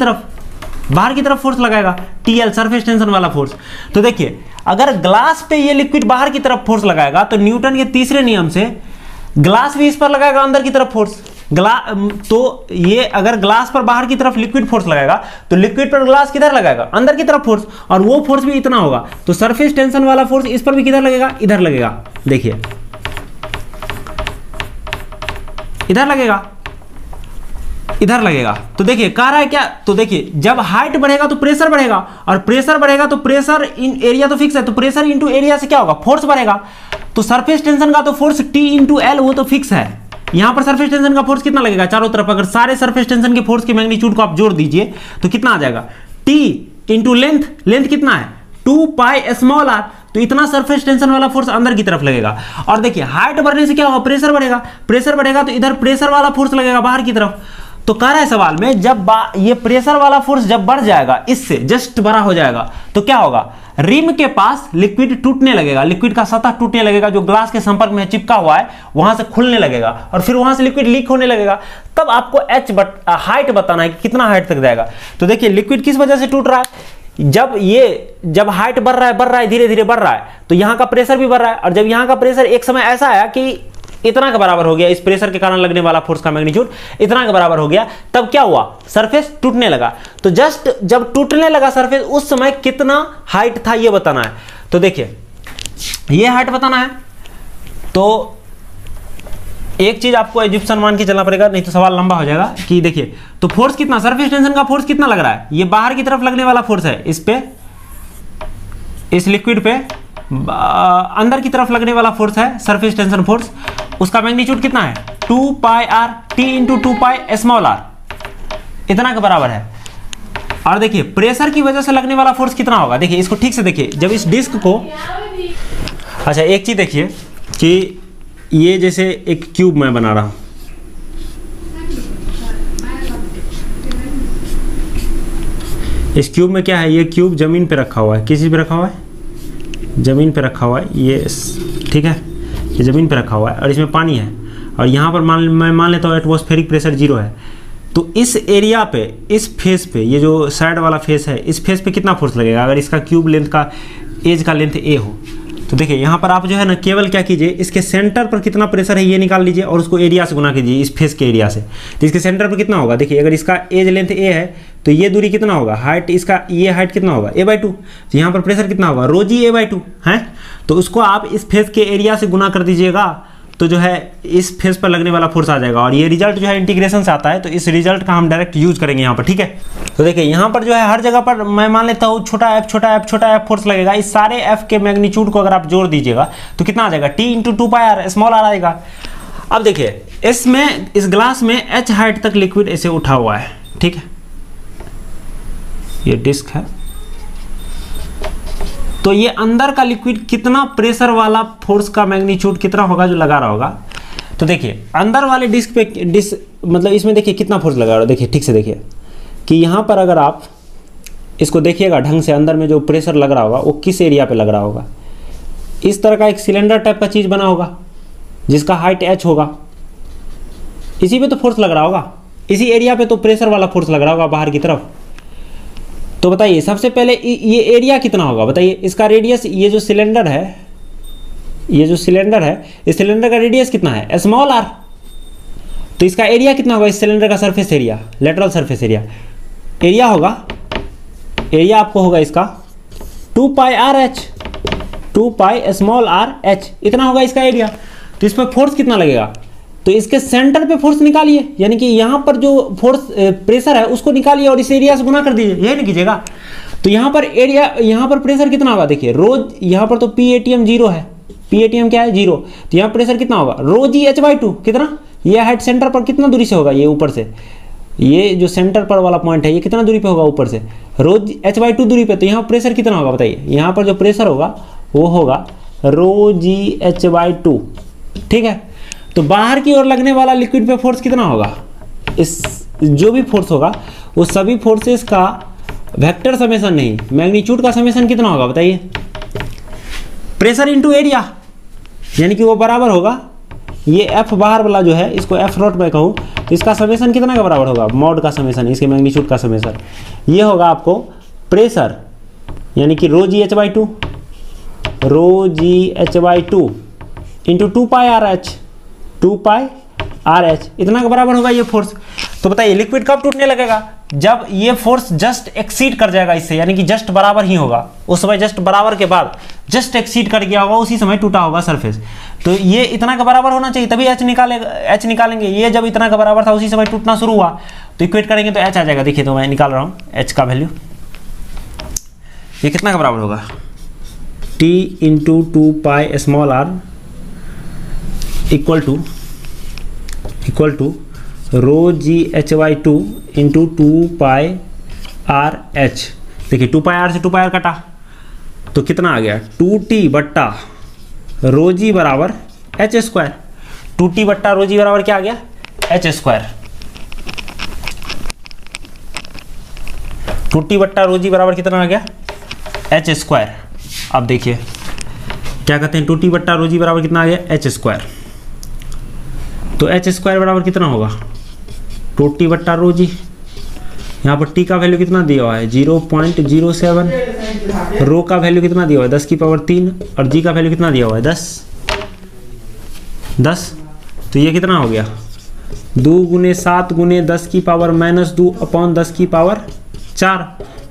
तरफ फोर्स लगाएगा, टीएल सरफेस टेंशन वाला फोर्स। तो देखिए अगर ग्लास पे ये लिक्विड बाहर की तरफ फोर्स लगाएगा तो न्यूटन के तीसरे नियम से ग्लास भी इस पर लगाएगा अंदर की तरफ फोर्स। तो ये अगर ग्लास पर बाहर की तरफ लिक्विड फोर्स लगाएगा तो लिक्विड पर ग्लास किधर लगाएगा, अंदर की तरफ फोर्स, और वो फोर्स भी इतना होगा, तो सरफेस टेंशन वाला फोर्स इस पर भी किधर लगेगा, इधर लगेगा। देखिए इधर लगेगा, इधर लगेगा। तो देखिए कह रहा है क्या, तो देखिए जब हाइट बढ़ेगा तो प्रेशर बढ़ेगा, और प्रेशर बढ़ेगा तो प्रेशर इन एरिया तो फिक्स है, तो प्रेशर इंटू एरिया से क्या होगा, फोर्स बढ़ेगा। तो सरफेस टेंशन का तो फोर्स T इंटू एल वो तो फिक्स है। यहां पर सरफेस टेंशन का फोर्स कितना लगेगा चारों तरफ, अगर सारे सरफेस टेंशन के फोर्स के मैग्नीट्यूड को आप जोड़ दीजिए तो कितना आ जाएगा, T इंटू लेंथ, लेंथ कितना है 2 पाई स्मॉल r, तो इतना सरफेस टेंशन वाला फोर्स अंदर की तरफ लगेगा। और देखिए हाइट बढ़ने से क्या होगा, प्रेशर बढ़ेगा, प्रेशर बढ़ेगा तो इधर प्रेशर वाला फोर्स लगेगा बाहर की तरफ। तो कह रहा है सवाल में जब ये प्रेशर वाला फोर्स जब बढ़ जाएगा, इससे जस्ट बड़ा हो जाएगा, तो क्या होगा, रिम के पास लिक्विड टूटने लगेगा, लिक्विड का सतह टूटने लगेगा, जो ग्लास के संपर्क में चिपका हुआ है वहां से खुलने लगेगा, और फिर वहां से लिक्विड लीक होने लगेगा। तब आपको हाइट बताना है कि कितना हाइट तक जाएगा। तो देखिए लिक्विड किस वजह से टूट रहा है, जब हाइट बढ़ रहा है धीरे धीरे बढ़ रहा है, तो यहां का प्रेशर भी बढ़ रहा है, और जब यहां का प्रेशर एक समय ऐसा आया कि इतना के बराबर हो गया, इस प्रेशर के कारण लगने वाला फोर्स का मैग्नीट्यूड इतना के बराबर हो गया, तब क्या हुआ, सरफेस टूटने लगा। तो जस्ट जब टूटने लगा सरफेस, उस समय कितना हाइट था ये बताना है। तो देखिए ये हाइट बताना है, तो एक चीज आपको इजिप्शियन मान के चलना पड़ेगा, नहीं तो सवाल लंबा हो जाएगा। कि देखिए तो फोर्स कितना, सरफेस टेंशन का फोर्स कितना लग रहा है, ये बाहर की तरफ लगने वाला फोर्स है, इस पे, इस लिक्विड पे अंदर की तरफ लगने वाला फोर्स है सरफेस टेंशन फोर्स, उसका मैग्नीट्यूड कितना है 2 पाई r, T into 2 pi small r, इतना के बराबर है। और देखिए प्रेशर की वजह से लगने वाला फोर्स कितना होगा, देखिए इसको ठीक से देखिए, जब इस डिस्क को, अच्छा एक चीज देखिए कि ये जैसे एक क्यूब मैं बना रहा हूं, इस क्यूब में क्या है, ये क्यूब जमीन पे रखा हुआ है, किसी पे रखा हुआ है, जमीन पे रखा हुआ है, ये ठीक है, ये जमीन पे रखा हुआ है, और इसमें पानी है, और यहाँ पर मैं मान लेता हूँ एटमॉस्फेरिक प्रेशर 0 है। तो इस एरिया पे, इस फेस पे, ये जो साइड वाला फेस है, इस फेस पे कितना फोर्स लगेगा, अगर इसका क्यूब लेंथ का एज का लेंथ a हो, तो देखिए यहाँ पर आप जो है ना केवल क्या कीजिए, इसके सेंटर पर कितना प्रेशर है ये निकाल लीजिए, और उसको एरिया से गुना कीजिए, इस फेस के एरिया से। तो इसके सेंटर पर कितना होगा, देखिए अगर इसका एज लेंथ a है तो ये दूरी कितना होगा, हाइट इसका, ये हाइट कितना होगा a/2, तो यहाँ पर प्रेशर कितना होगा ρg a/2 है। तो उसको आप इस फेस के एरिया से गुना कर दीजिएगा, तो जो है इस फेस पर लगने वाला फोर्स आ जाएगा, और ये रिजल्ट जो है इंटीग्रेशन से आता है, तो इस रिजल्ट का हम डायरेक्ट यूज करेंगे यहाँ पर, ठीक है। तो देखिए यहाँ पर जो है हर जगह पर मैं मान लेता हूँ छोटा f फोर्स लगेगा, इस सारे f के मैग्नीट्यूड को अगर आप जोड़ दीजिएगा तो कितना आ जाएगा, T इंटू 2 पाई r स्मॉल r आएगा। अब देखिए इसमें, इस ग्लास में h हाइट तक लिक्विड ऐसे उठा हुआ है, ठीक है, ये डिस्क है, तो ये अंदर का लिक्विड कितना प्रेशर वाला फोर्स का मैग्नीट्यूड कितना होगा जो लगा रहा होगा। तो देखिए अंदर वाले डिस्क पे, मतलब इसमें देखिए कितना फोर्स लगा रहा है, देखिए ठीक से देखिए कि यहाँ पर अगर आप इसको देखिएगा ढंग से, अंदर में जो प्रेशर लग रहा होगा वो किस एरिया पे लग रहा होगा, इस तरह का एक सिलेंडर टाइप का चीज़ बना होगा जिसका हाइट h होगा, इसी पे तो फोर्स लग रहा होगा, इसी एरिया पे तो प्रेशर वाला फोर्स लग रहा होगा बाहर की तरफ। तो बताइए सबसे पहले ये एरिया कितना होगा, बताइए इसका रेडियस, ये जो सिलेंडर है, इस सिलेंडर का रेडियस कितना है स्मॉल r, तो इसका एरिया कितना होगा, इस सिलेंडर का surface area, lateral surface area होगा, एरिया आपको होगा इसका 2 पाई RH, 2 pi small r h, इतना होगा इसका एरिया। तो इस पर फोर्स कितना लगेगा, तो इसके सेंटर पे फोर्स निकालिए, यानी कि यहाँ पर जो फोर्स प्रेशर है उसको निकालिए और इस एरिया से गुना कर दीजिए, यही नहीं कीजिएगा। तो यहाँ पर एरिया, यहाँ पर प्रेशर कितना होगा, देखिए रोज, यहाँ पर तो PATM 0 है, PATM क्या है 0, तो यहाँ प्रेशर कितना होगा ρg h/2, कितना, ये हाइट सेंटर पर कितना दूरी से होगा, ये ऊपर से, ये जो सेंटर पर वाला पॉइंट है ये कितना दूरी पे होगा ऊपर से, ρg h/2 दूरी पे, तो यहाँ प्रेशर कितना होगा बताइए, यहाँ पर जो प्रेशर होगा वो होगा ρg h/2, ठीक है। तो बाहर की ओर लगने वाला लिक्विड पे फोर्स कितना होगा, इस जो भी फोर्स होगा वो सभी फोर्सेस का वेक्टर समेशन नहीं, मैग्नीट्यूड का समेशन कितना होगा बताइए, प्रेशर इंटू एरिया, यानी कि वो बराबर होगा ये एफ बाहर वाला जो है, इसको एफ नॉट मैं कहूँ तो इसका समेशन कितना का बराबर होगा, मॉड का समेशन, इसके मैग्नीट्यूड का समेशन, ये होगा आपको प्रेशर यानी कि rho ji h by two, rho ji h by two into 2 pi are h, 2 pi are h, इतना का बराबर होगा ये फोर्स। तो बताइए लिक्विड कब टूटने लगेगा, जब ये फोर्स जस्ट एक्सीड कर जाएगा इससे, यानी कि जस्ट बराबर ही होगा, उस समय जस्ट बराबर के बाद जस्ट एक्सीड कर गया होगा, उसी समय टूटा होगा सरफेस। तो ये इतना का बराबर होना चाहिए तभी एच निकालेंगे। ये जब इतना का बराबर था उसी समय टूटना शुरू हुआ, तो इक्वेट करेंगे तो एच आ जाएगा। देखिए तो मैं निकाल रहा हूँ एच का वैल्यू, ये कितना का बराबर होगा, T into 2 pi small R equal to rho ji H Y two into 2 pi are H. देखिए 2 पाई आर से 2 पाई आर कटा तो कितना आ गया, 2t बट्टा रो जी बराबर एच स्क्वायर, 2t बट्टा रो जी बराबर क्या आ गया, एच स्क्वायर, 2t बट्टा रो जी बराबर कितना आ गया, एच स्क्वायर। अब देखिए क्या कहते हैं, 2t बट्टा रो जी बराबर कितना आ गया, एच स्क्वायर। तो एच स्क्वायर बराबर कितना होगा, 2t बट्टा रो जी, यहाँ पर t का वैल्यू कितना दिया हुआ है 0.07, रो का वैल्यू कितना दिया हुआ है 10 की पावर 3 और g का वैल्यू कितना दिया हुआ है 10। तो ये कितना हो गया 2 गुने 7 गुने 10 की पावर -2 अपॉन 10 की पावर 4।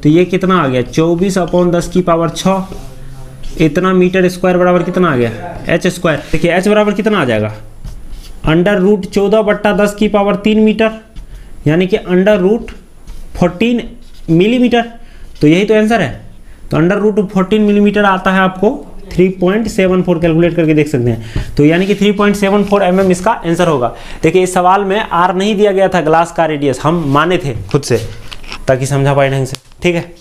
तो ये कितना आ गया 24 अपॉन 10 की पावर 6, इतना मीटर स्क्वायर बराबर कितना आ गया, एच स्क्वायर। देखिए h बराबर कितना आ जाएगा, अंडर रूट 14 बट्टा 10 की पावर 3 मीटर, यानी कि अंडर रूट 14 मिलीमीटर। तो यही तो आंसर है। तो अंडर रूट 14 मिलीमीटर आता है आपको 3.74, कैलकुलेट करके देख सकते हैं। तो यानी कि 3.74 mm इसका आंसर होगा। देखिए इस सवाल में आर नहीं दिया गया था, ग्लास का रेडियस हम माने थे खुद से ताकि समझा पाए ढंग से, ठीक है।